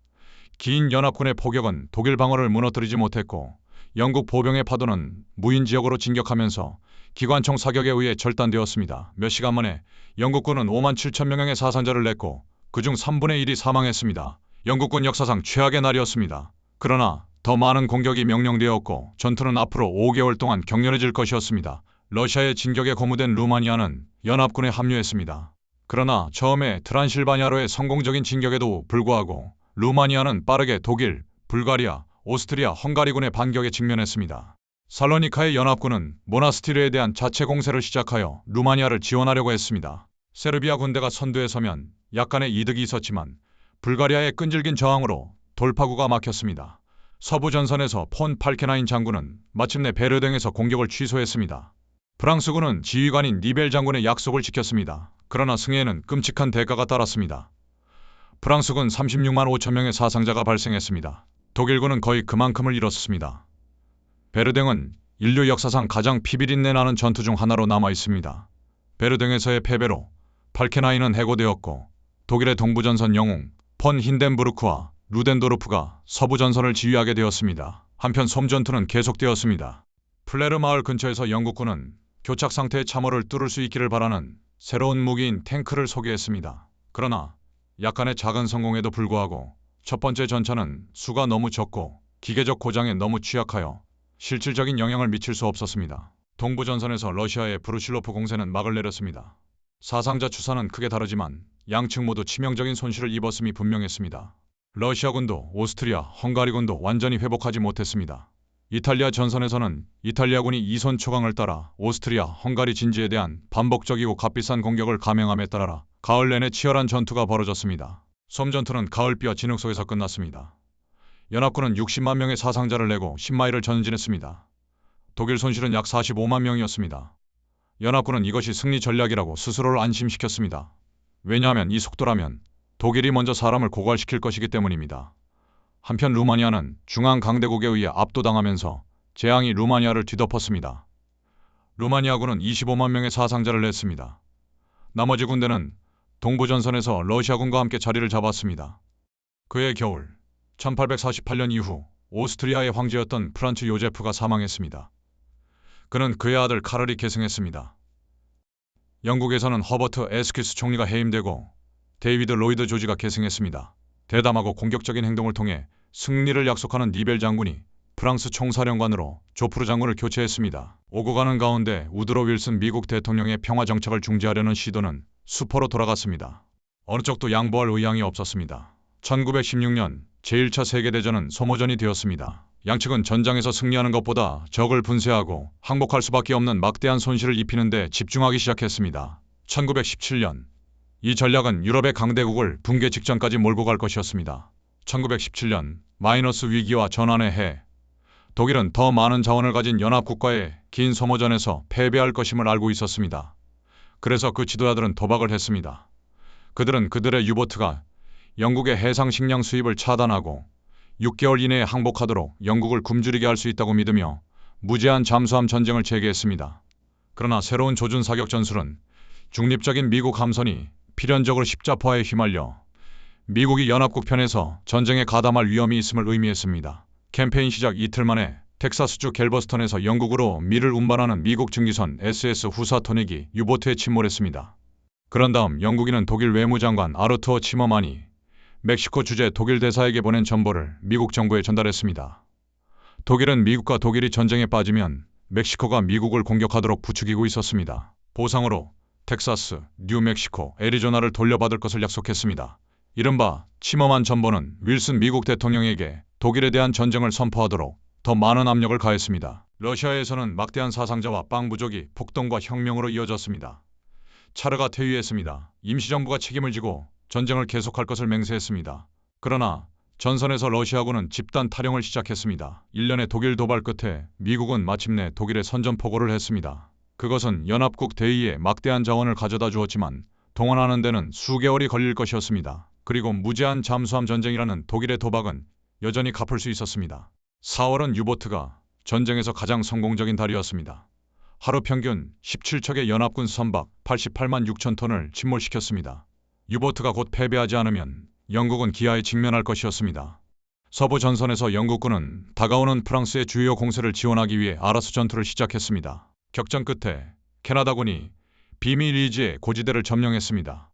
긴 연합군의 포격은 독일 방어를 무너뜨리지 못했고 영국 보병의 파도는 무인 지역으로 진격하면서 기관총 사격에 의해 절단되었습니다. 몇 시간 만에 영국군은 5만 7천 명의 사상자를 냈고 그중 3분의 1이 사망했습니다. 영국군 역사상 최악의 날이었습니다. 그러나 더 많은 공격이 명령되었고 전투는 앞으로 5개월 동안 격렬해질 것이었습니다. 러시아의 진격에 고무된 루마니아는 연합군에 합류했습니다. 그러나 처음에 트란실바니아로의 성공적인 진격에도 불구하고 루마니아는 빠르게 독일, 불가리아, 오스트리아, 헝가리군의 반격에 직면했습니다. 살로니카의 연합군은 모나스티르에 대한 자체 공세를 시작하여 루마니아를 지원하려고 했습니다. 세르비아 군대가 선두에 서면 약간의 이득이 있었지만 불가리아의 끈질긴 저항으로 돌파구가 막혔습니다. 서부 전선에서 폰 팔케나인 장군은 마침내 베르댕에서 공격을 취소했습니다. 프랑스군은 지휘관인 니벨 장군의 약속을 지켰습니다. 그러나 승리에는 끔찍한 대가가 따랐습니다. 프랑스군 36만 5천 명의 사상자가 발생했습니다. 독일군은 거의 그만큼을 잃었습니다. 베르댕은 인류 역사상 가장 피비린내 나는 전투 중 하나로 남아 있습니다. 베르댕에서의 패배로 팔케나인은 해고되었고 독일의 동부전선 영웅 폰 힌덴부르크와 루덴도르프가 서부전선을 지휘하게 되었습니다. 한편 솜전투는 계속되었습니다. 플레르 마을 근처에서 영국군은 교착 상태의 참호를 뚫을 수 있기를 바라는 새로운 무기인 탱크를 소개했습니다. 그러나 약간의 작은 성공에도 불구하고 첫 번째 전차는 수가 너무 적고 기계적 고장에 너무 취약하여 실질적인 영향을 미칠 수 없었습니다. 동부전선에서 러시아의 브루실로프 공세는 막을 내렸습니다. 사상자 추산은 크게 다르지만 양측 모두 치명적인 손실을 입었음이 분명했습니다. 러시아군도 오스트리아, 헝가리군도 완전히 회복하지 못했습니다. 이탈리아 전선에서는 이탈리아군이 이손 초강을 따라 오스트리아, 헝가리 진지에 대한 반복적이고 값비싼 공격을 감행함에 따라 가을 내내 치열한 전투가 벌어졌습니다. 솜 전투는 가을비와 진흙 속에서 끝났습니다. 연합군은 60만 명의 사상자를 내고 10마일을 전진했습니다. 독일 손실은 약 45만 명이었습니다. 연합군은 이것이 승리 전략이라고 스스로를 안심시켰습니다. 왜냐하면 이 속도라면 독일이 먼저 사람을 고갈시킬 것이기 때문입니다. 한편 루마니아는 중앙 강대국에 의해 압도당하면서 재앙이 루마니아를 뒤덮었습니다. 루마니아군은 25만 명의 사상자를 냈습니다. 나머지 군대는 동부전선에서 러시아군과 함께 자리를 잡았습니다. 그해 겨울 1848년 이후 오스트리아의 황제였던 프란츠 요제프가 사망했습니다. 그는 그의 아들 카를이 계승했습니다. 영국에서는 허버트 에스퀴스 총리가 해임되고 데이비드 로이드 조지가 계승했습니다. 대담하고 공격적인 행동을 통해 승리를 약속하는 니벨 장군이 프랑스 총사령관으로 조프르 장군을 교체했습니다. 오고 가는 가운데 우드로 윌슨 미국 대통령의 평화 정책을 중지하려는 시도는 수포로 돌아갔습니다. 어느 쪽도 양보할 의향이 없었습니다. 1916년 제1차 세계대전은 소모전이 되었습니다. 양측은 전장에서 승리하는 것보다 적을 분쇄하고 항복할 수밖에 없는 막대한 손실을 입히는 데 집중하기 시작했습니다. 1917년 이 전략은 유럽의 강대국을 붕괴 직전까지 몰고 갈 것이었습니다. 1917년 마이너스 위기와 전환의 해. 독일은 더 많은 자원을 가진 연합국과의 긴 소모전에서 패배할 것임을 알고 있었습니다. 그래서 그 지도자들은 도박을 했습니다. 그들은 그들의 유보트가 영국의 해상 식량 수입을 차단하고 6개월 이내에 항복하도록 영국을 굶주리게 할 수 있다고 믿으며 무제한 잠수함 전쟁을 재개했습니다. 그러나 새로운 조준 사격 전술은 중립적인 미국 함선이 필연적으로 십자포화에 휘말려 미국이 연합국 편에서 전쟁에 가담할 위험이 있음을 의미했습니다. 캠페인 시작 이틀 만에 텍사스주 갤버스턴에서 영국으로 밀을 운반하는 미국 증기선 SS 후사토닉이 유보트에 침몰했습니다. 그런 다음 영국인은 독일 외무장관 아르투어 치머만이 멕시코 주재 독일 대사에게 보낸 정보를 미국 정부에 전달했습니다. 독일은 미국과 독일이 전쟁에 빠지면 멕시코가 미국을 공격하도록 부추기고 있었습니다. 보상으로 텍사스, 뉴멕시코, 애리조나를 돌려받을 것을 약속했습니다. 이른바 치머만 전보는 윌슨 미국 대통령에게 독일에 대한 전쟁을 선포하도록 더 많은 압력을 가했습니다. 러시아에서는 막대한 사상자와 빵 부족이 폭동과 혁명으로 이어졌습니다. 차르가 퇴위했습니다. 임시정부가 책임을 지고 전쟁을 계속할 것을 맹세했습니다. 그러나 전선에서 러시아군은 집단 탈영을 시작했습니다. 1년의 독일 도발 끝에 미국은 마침내 독일에 선전포고를 했습니다. 그것은 연합국 대의에 막대한 자원을 가져다 주었지만 동원하는 데는 수개월이 걸릴 것이었습니다. 그리고 무제한 잠수함 전쟁이라는 독일의 도박은 여전히 갚을 수 있었습니다. 4월은 유보트가 전쟁에서 가장 성공적인 달이었습니다. 하루 평균 17척의 연합군 선박 88만 6천 톤을 침몰시켰습니다. 유보트가 곧 패배하지 않으면 영국은 기아에 직면할 것이었습니다. 서부 전선에서 영국군은 다가오는 프랑스의 주요 공세를 지원하기 위해 아라스 전투를 시작했습니다. 격전 끝에 캐나다군이 비밀 리지의 고지대를 점령했습니다.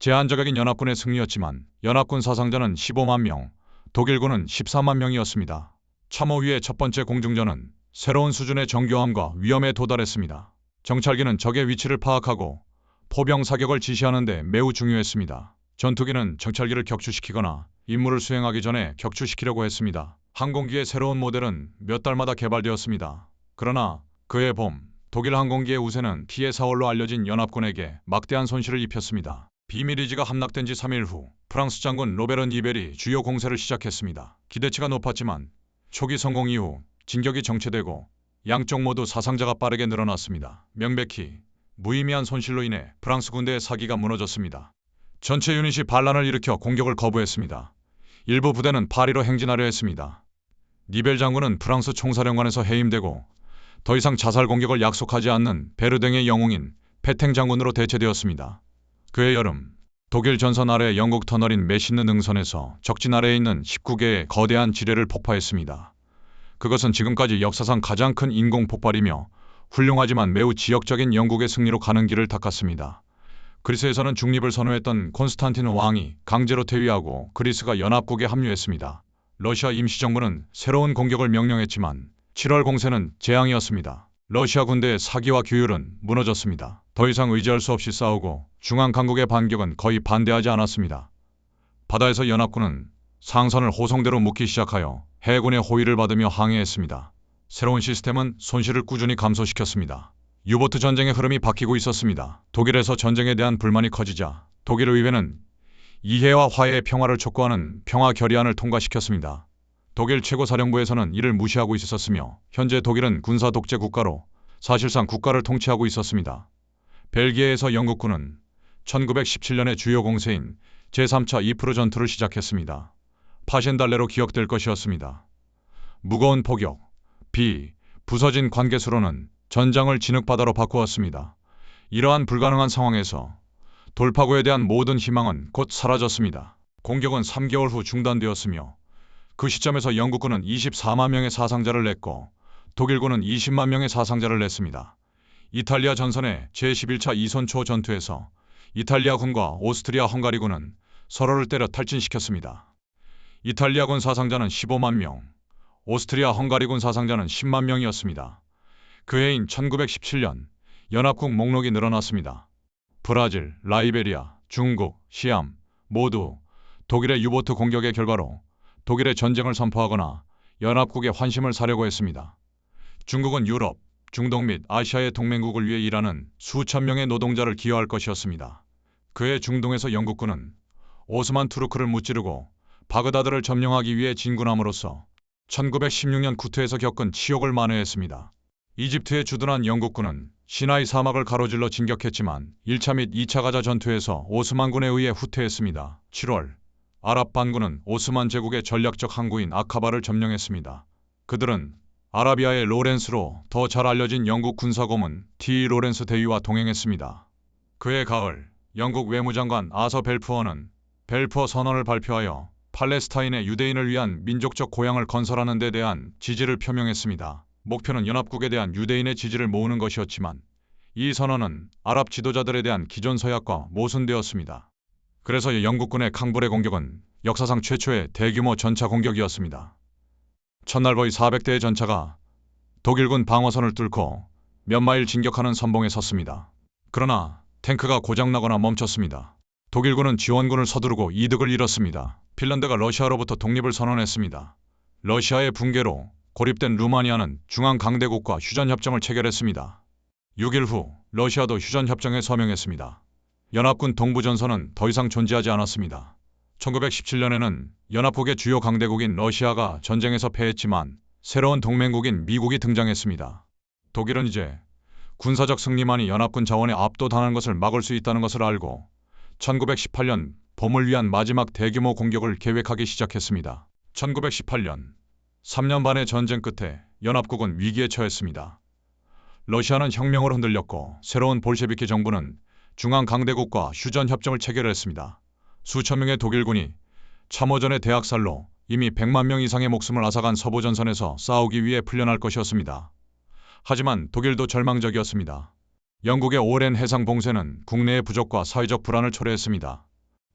제한적인 연합군의 승리였지만 연합군 사상자는 15만 명, 독일군은 14만 명이었습니다. 참호 위의 첫 번째 공중전은 새로운 수준의 정교함과 위험에 도달했습니다. 정찰기는 적의 위치를 파악하고 포병 사격을 지시하는 데 매우 중요했습니다. 전투기는 정찰기를 격추시키거나 임무를 수행하기 전에 격추시키려고 했습니다. 항공기의 새로운 모델은 몇 달마다 개발되었습니다. 그러나 그해 봄 독일 항공기의 우세는 피해 사월로 알려진 연합군에게 막대한 손실을 입혔습니다. 비밀리지가 함락된 지 3일 후 프랑스 장군 로베르 니벨이 주요 공세를 시작했습니다. 기대치가 높았지만 초기 성공 이후 진격이 정체되고 양쪽 모두 사상자가 빠르게 늘어났습니다. 명백히 무의미한 손실로 인해 프랑스 군대의 사기가 무너졌습니다. 전체 유닛이 반란을 일으켜 공격을 거부했습니다. 일부 부대는 파리로 행진하려 했습니다. 니벨 장군은 프랑스 총사령관에서 해임되고 더 이상 자살 공격을 약속하지 않는 베르댕의 영웅인 페탱 장군으로 대체되었습니다. 그해 여름 독일 전선 아래 영국 터널인 메신느 능선에서 적진 아래에 있는 19개의 거대한 지뢰를 폭파했습니다. 그것은 지금까지 역사상 가장 큰 인공 폭발이며 훌륭하지만 매우 지역적인 영국의 승리로 가는 길을 닦았습니다. 그리스에서는 중립을 선호했던 콘스탄틴 왕이 강제로 퇴위하고 그리스가 연합국에 합류했습니다. 러시아 임시정부는 새로운 공격을 명령했지만 7월 공세는 재앙이었습니다. 러시아 군대의 사기와 규율은 무너졌습니다. 더 이상 의지할 수 없이 싸우고 중앙 강국의 반격은 거의 반대하지 않았습니다. 바다에서 연합군은 상선을 호송대로 묶기 시작하여 해군의 호위를 받으며 항해했습니다. 새로운 시스템은 손실을 꾸준히 감소시켰습니다. 유보트 전쟁의 흐름이 바뀌고 있었습니다. 독일에서 전쟁에 대한 불만이 커지자 독일 의회는 이해와 화해의 평화를 촉구하는 평화 결의안을 통과시켰습니다. 독일 최고사령부에서는 이를 무시하고 있었으며 현재 독일은 군사 독재 국가로 사실상 국가를 통치하고 있었습니다. 벨기에에서 영국군은 1917년의 주요 공세인 제3차 이프르 전투를 시작했습니다. 파신달레로 기억될 것이었습니다. 무거운 포격, 부서진 관계수로는 전장을 진흙바다로 바꾸었습니다. 이러한 불가능한 상황에서 돌파구에 대한 모든 희망은 곧 사라졌습니다. 공격은 3개월 후 중단되었으며 그 시점에서 영국군은 24만 명의 사상자를 냈고 독일군은 20만 명의 사상자를 냈습니다. 이탈리아 전선의 제11차 이선초 전투에서 이탈리아군과 오스트리아 헝가리군은 서로를 때려 탈진시켰습니다. 이탈리아군 사상자는 15만 명, 오스트리아 헝가리군 사상자는 10만 명이었습니다. 그 해인 1917년 연합국 목록이 늘어났습니다. 브라질, 라이베리아, 중국, 시암 모두 독일의 유보트 공격의 결과로 독일의 전쟁을 선포하거나 연합국의 환심을 사려고 했습니다. 중국은 유럽, 중동 및 아시아의 동맹국을 위해 일하는 수천 명의 노동자를 기여할 것이었습니다. 그해 중동에서 영국군은 오스만 투르크를 무찌르고 바그다드를 점령하기 위해 진군함으로써 1916년 쿠트에서 겪은 치욕을 만회했습니다. 이집트에 주둔한 영국군은 시나이 사막을 가로질러 진격했지만 1차 및 2차 가자 전투에서 오스만군에 의해 후퇴했습니다. 7월, 아랍 반군은 오스만 제국의 전략적 항구인 아카바를 점령했습니다. 그들은 아라비아의 로렌스로 더 잘 알려진 영국 군사고문 T. 로렌스 대위와 동행했습니다. 그해 가을, 영국 외무장관 아서 벨푸어는 벨푸어 선언을 발표하여 팔레스타인의 유대인을 위한 민족적 고향을 건설하는 데 대한 지지를 표명했습니다. 목표는 연합국에 대한 유대인의 지지를 모으는 것이었지만 이 선언은 아랍 지도자들에 대한 기존 서약과 모순되었습니다. 그래서 영국군의 캉불의 공격은 역사상 최초의 대규모 전차 공격이었습니다. 첫날 거의 400대의 전차가 독일군 방어선을 뚫고 몇 마일 진격하는 선봉에 섰습니다. 그러나 탱크가 고장나거나 멈췄습니다. 독일군은 지원군을 서두르고 이득을 잃었습니다. 핀란드가 러시아로부터 독립을 선언했습니다. 러시아의 붕괴로 고립된 루마니아는 중앙강대국과 휴전협정을 체결했습니다. 6일 후 러시아도 휴전협정에 서명했습니다. 연합군 동부전선은 더 이상 존재하지 않았습니다. 1917년에는 연합국의 주요 강대국인 러시아가 전쟁에서 패했지만 새로운 동맹국인 미국이 등장했습니다. 독일은 이제 군사적 승리만이 연합군 자원에 압도당하는 것을 막을 수 있다는 것을 알고 1918년 봄을 위한 마지막 대규모 공격을 계획하기 시작했습니다. 1918년 3년 반의 전쟁 끝에 연합국은 위기에 처했습니다. 러시아는 혁명으로 흔들렸고 새로운 볼셰비키 정부는 중앙 강대국과 휴전협정을 체결했습니다. 수천 명의 독일군이 참호전의 대학살로 이미 100만 명 이상의 목숨을 앗아간 서부전선에서 싸우기 위해 풀려날 것이었습니다. 하지만 독일도 절망적이었습니다. 영국의 오랜 해상 봉쇄는 국내의 부족과 사회적 불안을 초래했습니다.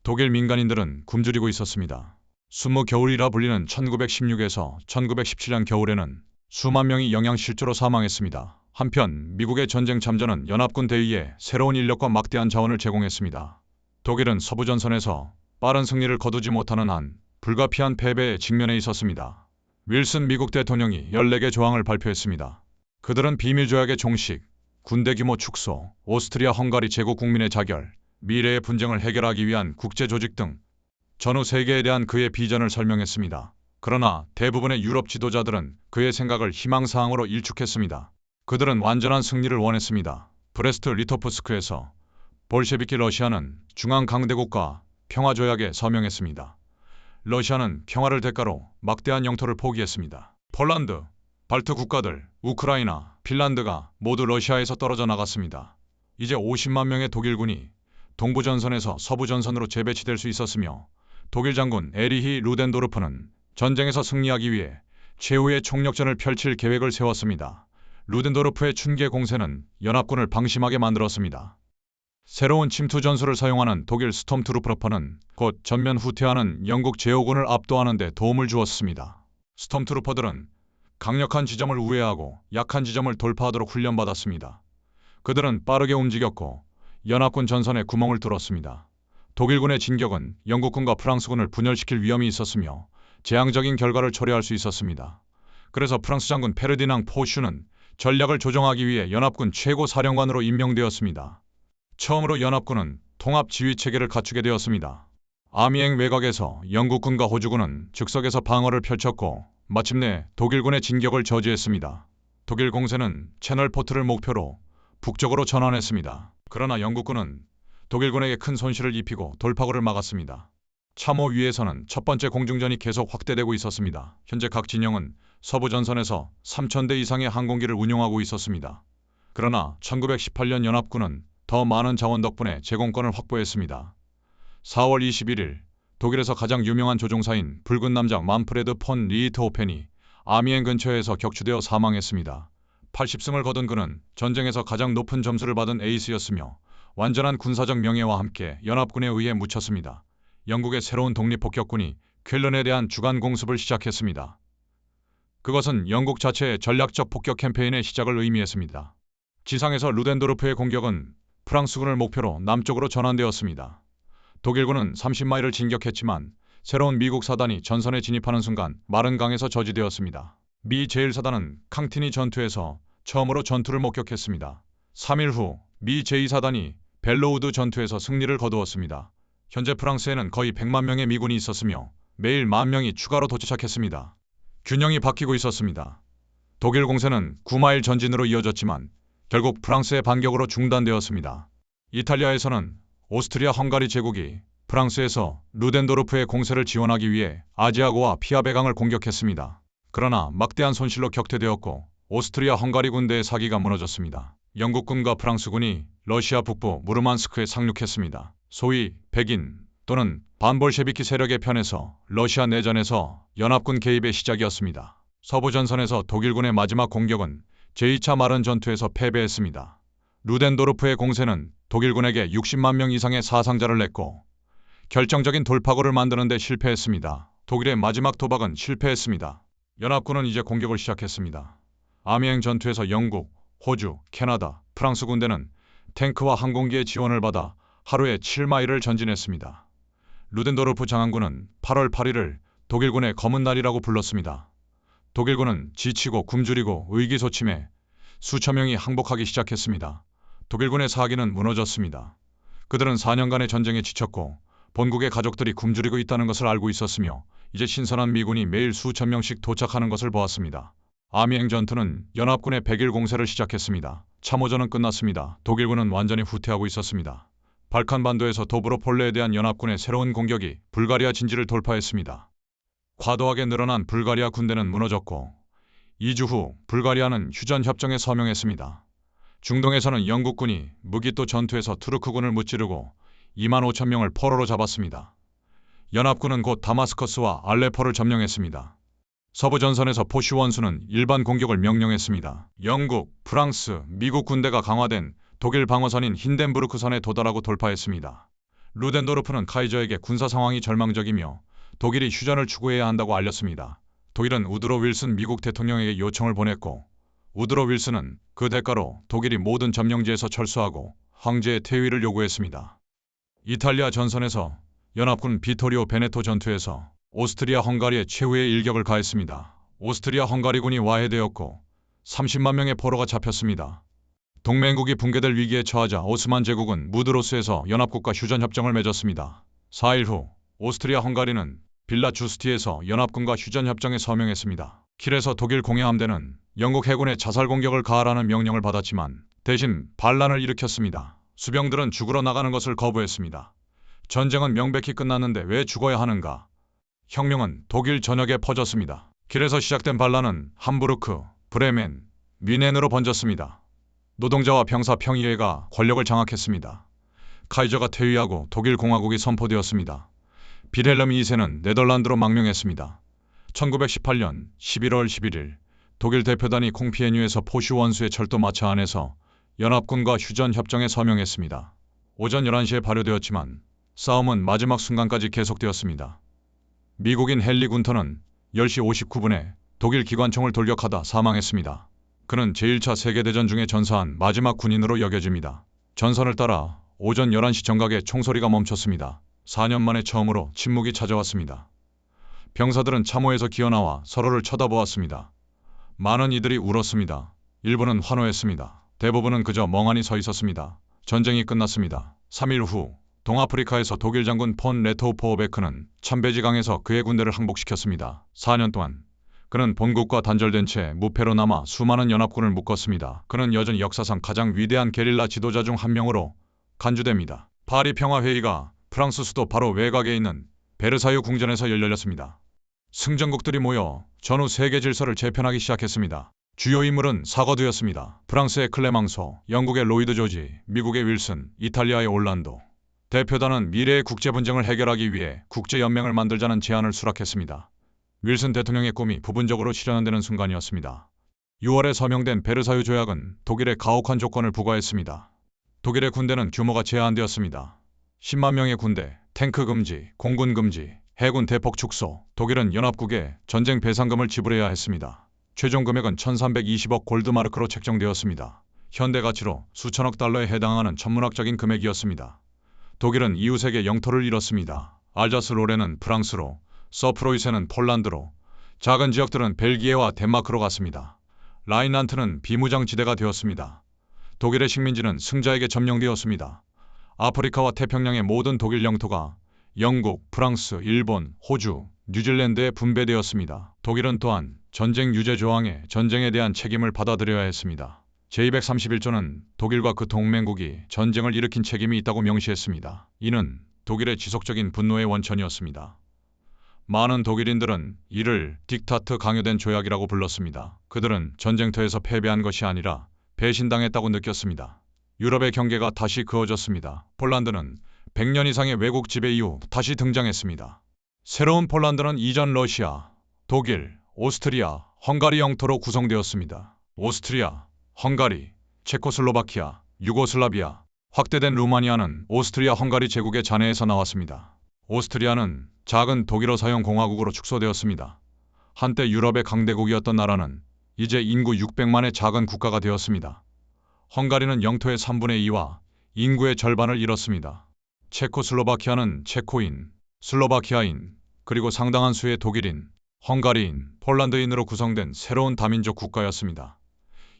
독일 민간인들은 굶주리고 있었습니다. 순무 겨울이라 불리는 1916에서 1917년 겨울에는 수만 명이 영양실조로 사망했습니다. 한편 미국의 전쟁 참전은 연합군 대위에 새로운 인력과 막대한 자원을 제공했습니다. 독일은 서부전선에서 빠른 승리를 거두지 못하는 한 불가피한 패배에 직면해 있었습니다. 윌슨 미국 대통령이 14개 조항을 발표했습니다. 그들은 비밀조약의 종식, 군대 규모 축소, 오스트리아 헝가리 제국 국민의 자결, 미래의 분쟁을 해결하기 위한 국제조직 등 전후 세계에 대한 그의 비전을 설명했습니다. 그러나 대부분의 유럽 지도자들은 그의 생각을 희망사항으로 일축했습니다. 그들은 완전한 승리를 원했습니다. 브레스트 리토프스크에서 볼셰비키 러시아는 중앙 강대국과 평화조약에 서명했습니다. 러시아는 평화를 대가로 막대한 영토를 포기했습니다. 폴란드, 발트 국가들, 우크라이나, 핀란드가 모두 러시아에서 떨어져 나갔습니다. 이제 50만 명의 독일군이 동부전선에서 서부전선으로 재배치될 수 있었으며 독일 장군 에리히 루덴도르프는 전쟁에서 승리하기 위해 최후의 총력전을 펼칠 계획을 세웠습니다. 루덴도르프의 춘계 공세는 연합군을 방심하게 만들었습니다. 새로운 침투 전술을 사용하는 독일 스톰트루퍼는 곧 전면 후퇴하는 영국 제오군을 압도하는 데 도움을 주었습니다. 스톰트루퍼들은 강력한 지점을 우회하고 약한 지점을 돌파하도록 훈련받았습니다. 그들은 빠르게 움직였고 연합군 전선에 구멍을 뚫었습니다. 독일군의 진격은 영국군과 프랑스군을 분열시킬 위험이 있었으며 재앙적인 결과를 초래할 수 있었습니다. 그래서 프랑스 장군 페르디낭 포슈는 전략을 조정하기 위해 연합군 최고 사령관으로 임명되었습니다. 처음으로 연합군은 통합 지휘 체계를 갖추게 되었습니다. 아미행 외곽에서 영국군과 호주군은 즉석에서 방어를 펼쳤고 마침내 독일군의 진격을 저지했습니다. 독일 공세는 채널 포트를 목표로 북쪽으로 전환했습니다. 그러나 영국군은 독일군에게 큰 손실을 입히고 돌파구를 막았습니다. 참호 위에서는 첫 번째 공중전이 계속 확대되고 있었습니다. 현재 각 진영은 서부 전선에서 3,000대 이상의 항공기를 운용하고 있었습니다. 그러나 1918년 연합군은 더 많은 자원 덕분에 제공권을 확보했습니다. 4월 21일 독일에서 가장 유명한 조종사인 붉은 남장 만프레드 폰 리히트호펜이 아미행 근처에서 격추되어 사망했습니다. 80승을 거둔 그는 전쟁에서 가장 높은 점수를 받은 에이스였으며 완전한 군사적 명예와 함께 연합군에 의해 묻혔습니다. 영국의 새로운 독립폭격군이 쾰른에 대한 주간 공습을 시작했습니다. 그것은 영국 자체의 전략적 폭격 캠페인의 시작을 의미했습니다. 지상에서 루덴도르프의 공격은 프랑스군을 목표로 남쪽으로 전환되었습니다. 독일군은 30마일을 진격했지만 새로운 미국 사단이 전선에 진입하는 순간 마른 강에서 저지되었습니다. 미 제1사단은 캉티니 전투에서 처음으로 전투를 목격했습니다. 3일 후 미 제2사단이 벨로우드 전투에서 승리를 거두었습니다. 현재 프랑스에는 거의 100만 명의 미군이 있었으며 매일 10,000명이 추가로 도착했습니다. 균형이 바뀌고 있었습니다. 독일 공세는 9마일 전진으로 이어졌지만 결국 프랑스의 반격으로 중단되었습니다. 이탈리아에서는 오스트리아 헝가리 제국이 프랑스에서 루덴도르프의 공세를 지원하기 위해 아지아고와 피아베강을 공격했습니다. 그러나 막대한 손실로 격퇴되었고 오스트리아 헝가리 군대의 사기가 무너졌습니다. 영국군과 프랑스군이 러시아 북부 무르만스크에 상륙했습니다. 소위 백인 또는 반볼셰비키 세력의 편에서 러시아 내전에서 연합군 개입의 시작이었습니다. 서부 전선에서 독일군의 마지막 공격은 제2차 마른 전투에서 패배했습니다. 루덴도르프의 공세는 독일군에게 60만 명 이상의 사상자를 냈고 결정적인 돌파구를 만드는 데 실패했습니다. 독일의 마지막 도박은 실패했습니다. 연합군은 이제 공격을 시작했습니다. 아미행 전투에서 영국, 호주, 캐나다, 프랑스 군대는 탱크와 항공기의 지원을 받아 하루에 7마일을 전진했습니다. 루덴도르프 장항군은 8월 8일을 독일군의 검은 날이라고 불렀습니다. 독일군은 지치고 굶주리고 의기소침해 수천 명이 항복하기 시작했습니다. 독일군의 사기는 무너졌습니다. 그들은 4년간의 전쟁에 지쳤고 본국의 가족들이 굶주리고 있다는 것을 알고 있었으며 이제 신선한 미군이 매일 수천 명씩 도착하는 것을 보았습니다. 아미행 전투는 연합군의 100일 공세를 시작했습니다. 참호전은 끝났습니다. 독일군은 완전히 후퇴하고 있었습니다. 발칸반도에서 도브로폴레에 대한 연합군의 새로운 공격이 불가리아 진지를 돌파했습니다. 과도하게 늘어난 불가리아 군대는 무너졌고 2주 후 불가리아는 휴전협정에 서명했습니다. 중동에서는 영국군이 무기또 전투에서 투르크군을 무찌르고 2만 5천 명을 포로로 잡았습니다. 연합군은 곧 다마스커스와 알레포를 점령했습니다. 서부 전선에서 포슈 원수는 일반 공격을 명령했습니다. 영국, 프랑스, 미국 군대가 강화된 독일 방어선인 힌덴부르크선에 도달하고 돌파했습니다. 루덴도르프는 카이저에게 군사 상황이 절망적이며 독일이 휴전을 추구해야 한다고 알렸습니다. 독일은 우드로 윌슨 미국 대통령에게 요청을 보냈고 우드로 윌슨은 그 대가로 독일이 모든 점령지에서 철수하고 황제의 퇴위를 요구했습니다. 이탈리아 전선에서 연합군 비토리오 베네토 전투에서 오스트리아 헝가리에 최후의 일격을 가했습니다. 오스트리아 헝가리군이 와해되었고 30만 명의 포로가 잡혔습니다. 동맹국이 붕괴될 위기에 처하자 오스만 제국은 무드로스에서 연합국과 휴전협정을 맺었습니다. 4일 후 오스트리아 헝가리는 빌라 주스티에서 연합군과 휴전협정에 서명했습니다. 킬에서 독일 공해함대는 영국 해군에 자살 공격을 가하라는 명령을 받았지만 대신 반란을 일으켰습니다. 수병들은 죽으러 나가는 것을 거부했습니다. 전쟁은 명백히 끝났는데 왜 죽어야 하는가? 혁명은 독일 전역에 퍼졌습니다. 킬에서 시작된 반란은 함부르크, 브레멘, 뮌헨으로 번졌습니다. 노동자와 병사 평의회가 권력을 장악했습니다. 카이저가 퇴위하고 독일 공화국이 선포되었습니다. 빌헬름 2세는 네덜란드로 망명했습니다. 1918년 11월 11일 독일 대표단이 콩피에뉴에서 포슈 원수의 철도 마차 안에서 연합군과 휴전협정에 서명했습니다. 오전 11시에 발효되었지만 싸움은 마지막 순간까지 계속되었습니다. 미국인 헨리 군터는 10시 59분에 독일 기관총을 돌격하다 사망했습니다. 그는 제1차 세계대전 중에 전사한 마지막 군인으로 여겨집니다. 전선을 따라 오전 11시 정각에 총소리가 멈췄습니다. 4년 만에 처음으로 침묵이 찾아왔습니다. 병사들은 참호에서 기어나와 서로를 쳐다보았습니다. 많은 이들이 울었습니다. 일부는 환호했습니다. 대부분은 그저 멍하니 서 있었습니다. 전쟁이 끝났습니다. 3일 후 동아프리카에서 독일 장군 폰 레토우포베크는 참베지강에서 그의 군대를 항복시켰습니다. 4년 동안 그는 본국과 단절된 채 무패로 남아 수많은 연합군을 묶었습니다. 그는 여전히 역사상 가장 위대한 게릴라 지도자 중 한 명으로 간주됩니다. 파리 평화회의가 프랑스 수도 바로 외곽에 있는 베르사유 궁전에서 열렸습니다. 승전국들이 모여 전후 세계 질서를 재편하기 시작했습니다. 주요 인물은 사거두였습니다. 프랑스의 클레망소, 영국의 로이드 조지, 미국의 윌슨, 이탈리아의 올란도. 대표단은 미래의 국제 분쟁을 해결하기 위해 국제연맹을 만들자는 제안을 수락했습니다. 윌슨 대통령의 꿈이 부분적으로 실현되는 순간이었습니다. 6월에 서명된 베르사유 조약은 독일의 가혹한 조건을 부과했습니다. 독일의 군대는 규모가 제한되었습니다. 10만 명의 군대, 탱크 금지, 공군 금지, 해군 대폭 축소, 독일은 연합국에 전쟁 배상금을 지불해야 했습니다. 최종 금액은 1320억 골드마르크로 책정되었습니다. 현대 가치로 수천억 달러에 해당하는 천문학적인 금액이었습니다. 독일은 이웃에게 영토를 잃었습니다. 알자스 로렌은 프랑스로, 서프로이센은 폴란드로, 작은 지역들은 벨기에와 덴마크로 갔습니다. 라인란트는 비무장지대가 되었습니다. 독일의 식민지는 승자에게 점령되었습니다. 아프리카와 태평양의 모든 독일 영토가 영국, 프랑스, 일본, 호주, 뉴질랜드에 분배되었습니다. 독일은 또한 전쟁 유죄 조항에 전쟁에 대한 책임을 받아들여야 했습니다. 제231조는 독일과 그 동맹국이 전쟁을 일으킨 책임이 있다고 명시했습니다. 이는 독일의 지속적인 분노의 원천이었습니다. 많은 독일인들은 이를 딕타트 강요된 조약이라고 불렀습니다. 그들은 전쟁터에서 패배한 것이 아니라 배신당했다고 느꼈습니다. 유럽의 경계가 다시 그어졌습니다. 폴란드는 100년 이상의 외국 지배 이후 다시 등장했습니다. 새로운 폴란드는 이전 러시아, 독일, 오스트리아, 헝가리 영토로 구성되었습니다. 오스트리아, 헝가리, 체코슬로바키아, 유고슬라비아, 확대된 루마니아는 오스트리아 헝가리 제국의 잔해에서 나왔습니다. 오스트리아는 작은 독일어 사용 공화국으로 축소되었습니다. 한때 유럽의 강대국이었던 나라는 이제 인구 600만의 작은 국가가 되었습니다. 헝가리는 영토의 3분의 2와 인구의 절반을 잃었습니다. 체코슬로바키아는 체코인, 슬로바키아인, 그리고 상당한 수의 독일인, 헝가리인, 폴란드인으로 구성된 새로운 다민족 국가였습니다.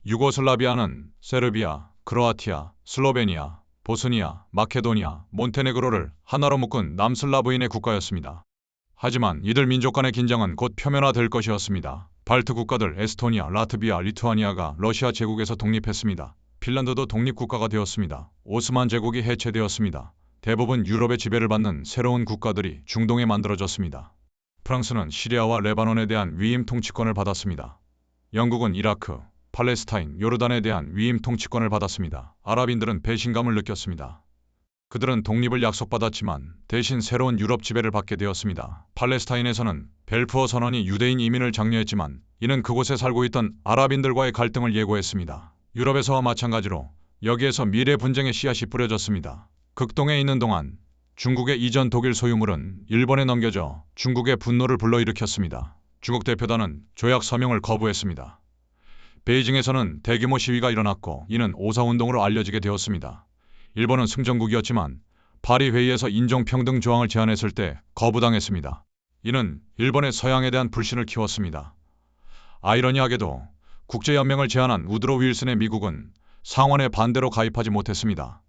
유고슬라비아는 세르비아, 크로아티아, 슬로베니아, 보스니아, 마케도니아, 몬테네그로를 하나로 묶은 남슬라브인의 국가였습니다. 하지만 이들 민족 간의 긴장은 곧 표면화될 것이었습니다. 발트 국가들 에스토니아, 라트비아, 리투아니아가 러시아 제국에서 독립했습니다. 핀란드도 독립국가가 되었습니다. 오스만 제국이 해체되었습니다. 대부분 유럽의 지배를 받는 새로운 국가들이 중동에 만들어졌습니다. 프랑스는 시리아와 레바논에 대한 위임 통치권을 받았습니다. 영국은 이라크, 팔레스타인, 요르단에 대한 위임 통치권을 받았습니다. 아랍인들은 배신감을 느꼈습니다. 그들은 독립을 약속받았지만 대신 새로운 유럽 지배를 받게 되었습니다. 팔레스타인에서는 벨푸어 선언이 유대인 이민을 장려했지만 이는 그곳에 살고 있던 아랍인들과의 갈등을 예고했습니다. 유럽에서와 마찬가지로 여기에서 미래 분쟁의 씨앗이 뿌려졌습니다. 극동에 있는 동안 중국의 이전 독일 소유물은 일본에 넘겨져 중국의 분노를 불러일으켰습니다. 중국 대표단은 조약 서명을 거부했습니다. 베이징에서는 대규모 시위가 일어났고 이는 오사운동으로 알려지게 되었습니다. 일본은 승전국이었지만 파리 회의에서 인종평등 조항을 제안했을 때 거부당했습니다. 이는 일본의 서양에 대한 불신을 키웠습니다. 아이러니하게도 국제연맹을 제안한 우드로 윌슨의 미국은 상원의 반대로 가입하지 못했습니다.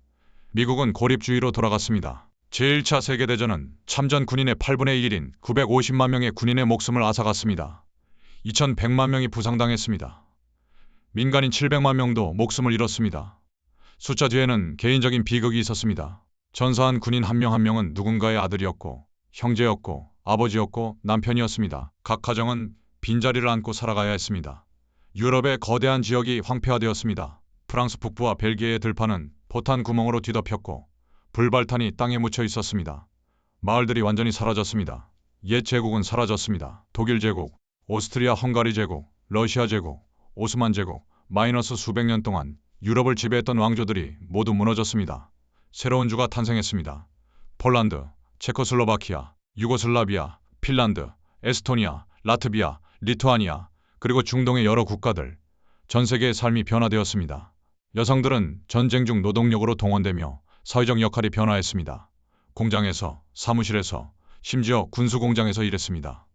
미국은 고립주의로 돌아갔습니다. 제1차 세계대전은 참전 군인의 8분의 1인 950만 명의 군인의 목숨을 앗아갔습니다. 2100만 명이 부상당했습니다. 민간인 700만 명도 목숨을 잃었습니다. 숫자 뒤에는 개인적인 비극이 있었습니다. 전사한 군인 한 명 한 명은 누군가의 아들이었고 형제였고 아버지였고 남편이었습니다. 각 가정은 빈자리를 안고 살아가야 했습니다. 유럽의 거대한 지역이 황폐화되었습니다. 프랑스 북부와 벨기에의 들판은 포탄 구멍으로 뒤덮였고 불발탄이 땅에 묻혀 있었습니다. 마을들이 완전히 사라졌습니다. 옛 제국은 사라졌습니다. 독일 제국, 오스트리아 헝가리 제국, 러시아 제국, 오스만 제국, 마이너스 수백 년 동안 유럽을 지배했던 왕조들이 모두 무너졌습니다. 새로운 주가 탄생했습니다. 폴란드, 체코슬로바키아, 유고슬라비아, 핀란드, 에스토니아, 라트비아, 리투아니아, 그리고 중동의 여러 국가들, 전 세계의 삶이 변화되었습니다. 여성들은 전쟁 중 노동력으로 동원되며 사회적 역할이 변화했습니다. 공장에서, 사무실에서, 심지어 군수공장에서 일했습니다.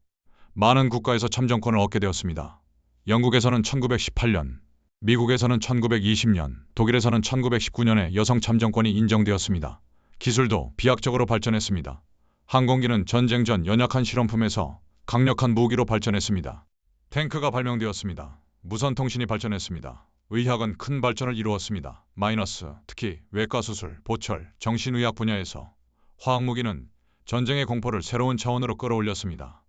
많은 국가에서 참정권을 얻게 되었습니다. 영국에서는 1918년, 미국에서는 1920년, 독일에서는 1919년에 여성 참정권이 인정되었습니다. 기술도 비약적으로 발전했습니다. 항공기는 전쟁 전 연약한 실험품에서 강력한 무기로 발전했습니다. 탱크가 발명되었습니다. 무선 통신이 발전했습니다. 의학은 큰 발전을 이루었습니다. 특히 외과 수술, 보철, 정신의학 분야에서 화학무기는 전쟁의 공포를 새로운 차원으로 끌어올렸습니다.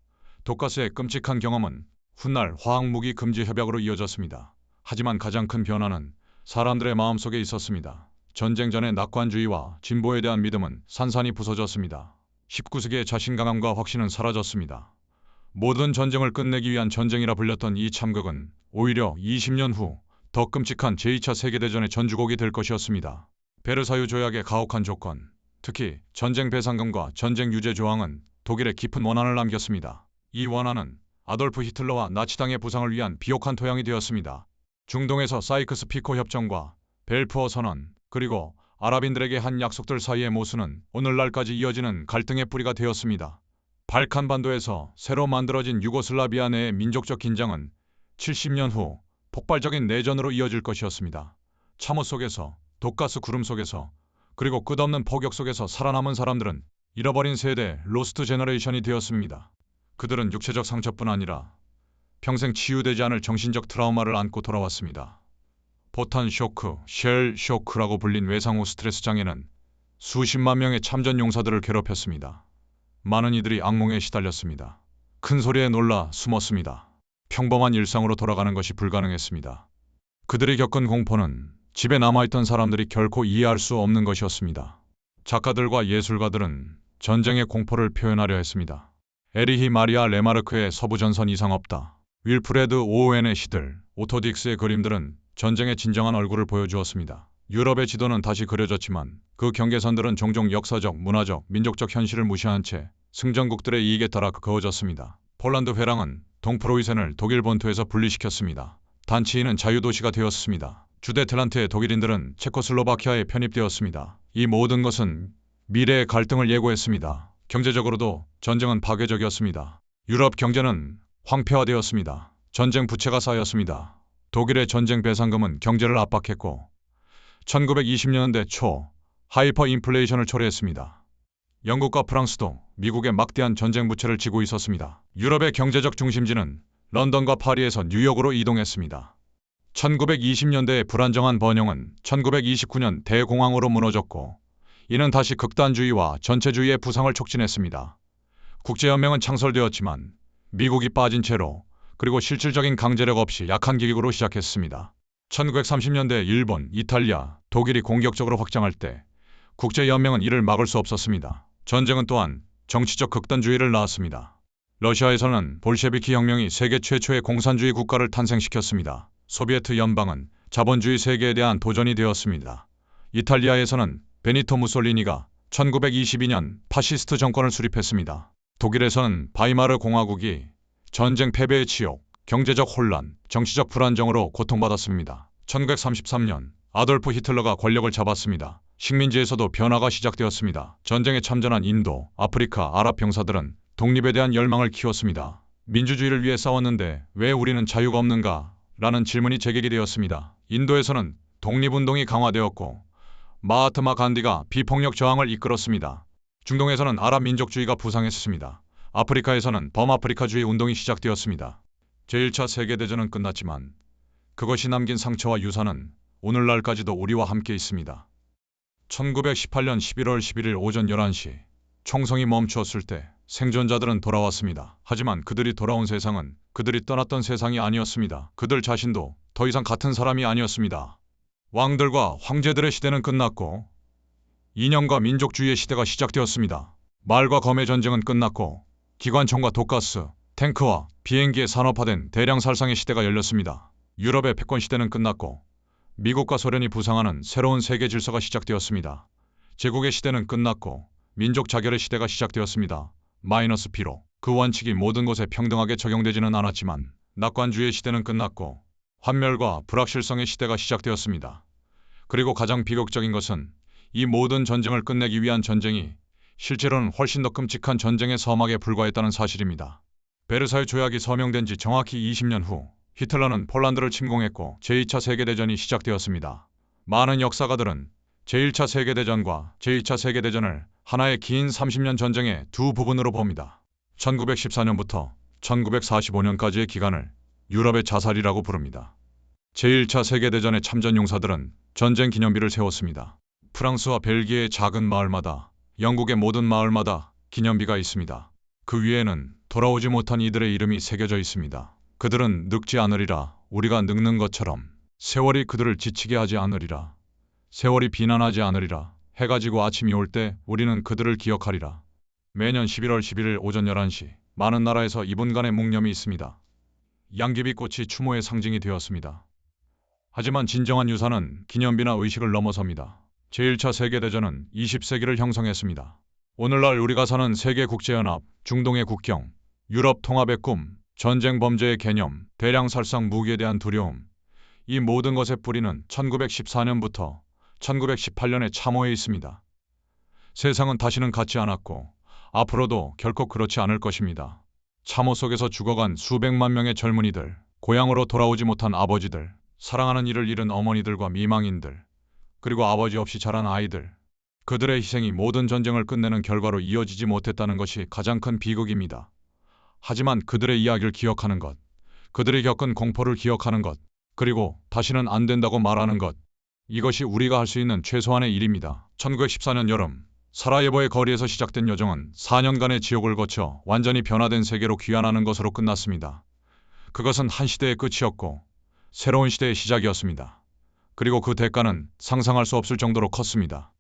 독가스의 끔찍한 경험은 훗날 화학무기 금지 협약으로 이어졌습니다. 하지만 가장 큰 변화는 사람들의 마음속에 있었습니다. 전쟁 전의 낙관주의와 진보에 대한 믿음은 산산이 부서졌습니다. 19세기의 자신감과 확신은 사라졌습니다. 모든 전쟁을 끝내기 위한 전쟁이라 불렸던 이 참극은 오히려 20년 후 더 끔찍한 제2차 세계대전의 전주곡이 될 것이었습니다. 베르사유 조약의 가혹한 조건, 특히 전쟁 배상금과 전쟁 유죄 조항은 독일에 깊은 원한을 남겼습니다. 이 원한은 아돌프 히틀러와 나치당의 부상을 위한 비옥한 토양이 되었습니다. 중동에서 사이크스-피코 협정과 벨푸어 선언, 그리고 아랍인들에게 한 약속들 사이의 모순은 오늘날까지 이어지는 갈등의 뿌리가 되었습니다. 발칸반도에서 새로 만들어진 유고슬라비아 내의 민족적 긴장은 70년 후 폭발적인 내전으로 이어질 것이었습니다. 참호 속에서, 독가스 구름 속에서, 그리고 끝없는 폭격 속에서 살아남은 사람들은 잃어버린 세대 로스트 제너레이션이 되었습니다. 그들은 육체적 상처뿐 아니라 평생 치유되지 않을 정신적 트라우마를 안고 돌아왔습니다. 포탄 쇼크, 쉘 쇼크라고 불린 외상 후 스트레스 장애는 수십만 명의 참전 용사들을 괴롭혔습니다. 많은 이들이 악몽에 시달렸습니다. 큰 소리에 놀라 숨었습니다. 평범한 일상으로 돌아가는 것이 불가능했습니다. 그들이 겪은 공포는 집에 남아있던 사람들이 결코 이해할 수 없는 것이었습니다. 작가들과 예술가들은 전쟁의 공포를 표현하려 했습니다. 에리히 마리아 레마르크의 서부전선 이상 없다. 윌프레드 오웬의 시들, 오토 딕스의 그림들은 전쟁의 진정한 얼굴을 보여주었습니다. 유럽의 지도는 다시 그려졌지만 그 경계선들은 종종 역사적, 문화적, 민족적 현실을 무시한 채 승전국들의 이익에 따라 그어졌습니다. 폴란드 회랑은 동프로이센을 독일 본토에서 분리시켰습니다. 단치인은 자유도시가 되었습니다. 주데텔란트의 독일인들은 체코슬로바키아에 편입되었습니다. 이 모든 것은 미래의 갈등을 예고했습니다. 경제적으로도 전쟁은 파괴적이었습니다. 유럽 경제는 황폐화되었습니다. 전쟁 부채가 쌓였습니다. 독일의 전쟁 배상금은 경제를 압박했고 1920년대 초 하이퍼 인플레이션을 초래했습니다. 영국과 프랑스도 미국의 막대한 전쟁 부채를 지고 있었습니다. 유럽의 경제적 중심지는 런던과 파리에서 뉴욕으로 이동했습니다. 1920년대의 불안정한 번영은 1929년 대공황으로 무너졌고 이는 다시 극단주의와 전체주의의 부상을 촉진했습니다. 국제연맹은 창설되었지만 미국이 빠진 채로 그리고 실질적인 강제력 없이 약한 기격으로 시작했습니다. 1930년대 일본, 이탈리아, 독일이 공격적으로 확장할 때 국제연맹은 이를 막을 수 없었습니다. 전쟁은 또한 정치적 극단주의를 낳았습니다. 러시아에서는 볼셰비키 혁명이 세계 최초의 공산주의 국가를 탄생시켰습니다. 소비에트 연방은 자본주의 세계에 대한 도전이 되었습니다. 이탈리아에서는 베니토 무솔리니가 1922년 파시스트 정권을 수립했습니다. 독일에서는 바이마르 공화국이 전쟁 패배의 치욕, 경제적 혼란, 정치적 불안정으로 고통받았습니다. 1933년 아돌프 히틀러가 권력을 잡았습니다. 식민지에서도 변화가 시작되었습니다. 전쟁에 참전한 인도, 아프리카, 아랍 병사들은 독립에 대한 열망을 키웠습니다. 민주주의를 위해 싸웠는데 왜 우리는 자유가 없는가? 라는 질문이 제기가 되었습니다. 인도에서는 독립운동이 강화되었고 마하트마 간디가 비폭력 저항을 이끌었습니다. 중동에서는 아랍 민족주의가 부상했습니다. 아프리카에서는 범아프리카주의 운동이 시작되었습니다. 제1차 세계대전은 끝났지만 그것이 남긴 상처와 유산은 오늘날까지도 우리와 함께 있습니다. 1918년 11월 11일 오전 11시 총성이 멈추었을 때 생존자들은 돌아왔습니다. 하지만 그들이 돌아온 세상은 그들이 떠났던 세상이 아니었습니다. 그들 자신도 더 이상 같은 사람이 아니었습니다. 왕들과 황제들의 시대는 끝났고 이념과 민족주의의 시대가 시작되었습니다. 말과 검의 전쟁은 끝났고 기관총과 독가스, 탱크와 비행기에 산업화된 대량 살상의 시대가 열렸습니다. 유럽의 패권 시대는 끝났고 미국과 소련이 부상하는 새로운 세계 질서가 시작되었습니다. 제국의 시대는 끝났고 민족 자결의 시대가 시작되었습니다. B로 그 원칙이 모든 곳에 평등하게 적용되지는 않았지만 낙관주의의 시대는 끝났고 환멸과 불확실성의 시대가 시작되었습니다. 그리고 가장 비극적인 것은 이 모든 전쟁을 끝내기 위한 전쟁이 실제로는 훨씬 더 끔찍한 전쟁의 서막에 불과했다는 사실입니다. 베르사유 조약이 서명된 지 정확히 20년 후 히틀러는 폴란드를 침공했고 제2차 세계대전이 시작되었습니다. 많은 역사가들은 제1차 세계대전과 제2차 세계대전을 하나의 긴 30년 전쟁의 두 부분으로 봅니다. 1914년부터 1945년까지의 기간을 유럽의 자살이라고 부릅니다. 제1차 세계대전의 참전 용사들은 전쟁 기념비를 세웠습니다. 프랑스와 벨기에의 작은 마을마다, 영국의 모든 마을마다 기념비가 있습니다. 그 위에는 돌아오지 못한 이들의 이름이 새겨져 있습니다. 그들은 늙지 않으리라. 우리가 늙는 것처럼. 세월이 그들을 지치게 하지 않으리라. 세월이 비난하지 않으리라. 해가 지고 아침이 올 때 우리는 그들을 기억하리라. 매년 11월 11일 오전 11시 많은 나라에서 이분간의 묵념이 있습니다. 양귀비꽃이 추모의 상징이 되었습니다. 하지만 진정한 유산은 기념비나 의식을 넘어섭니다. 제1차 세계대전은 20세기를 형성했습니다. 오늘날 우리가 사는 세계국제연합, 중동의 국경, 유럽 통합의 꿈, 전쟁 범죄의 개념, 대량 살상 무기에 대한 두려움, 이 모든 것의 뿌리는 1914년부터 1918년의 참호에 있습니다. 세상은 다시는 같지 않았고 앞으로도 결코 그렇지 않을 것입니다. 참호 속에서 죽어간 수백만 명의 젊은이들, 고향으로 돌아오지 못한 아버지들, 사랑하는 이를 잃은 어머니들과 미망인들, 그리고 아버지 없이 자란 아이들, 그들의 희생이 모든 전쟁을 끝내는 결과로 이어지지 못했다는 것이 가장 큰 비극입니다. 하지만 그들의 이야기를 기억하는 것, 그들이 겪은 공포를 기억하는 것, 그리고 다시는 안 된다고 말하는 것, 이것이 우리가 할 수 있는 최소한의 일입니다. 1914년 여름, 사라예보의 거리에서 시작된 여정은 4년간의 지옥을 거쳐 완전히 변화된 세계로 귀환하는 것으로 끝났습니다. 그것은 한 시대의 끝이었고 새로운 시대의 시작이었습니다. 그리고 그 대가는 상상할 수 없을 정도로 컸습니다.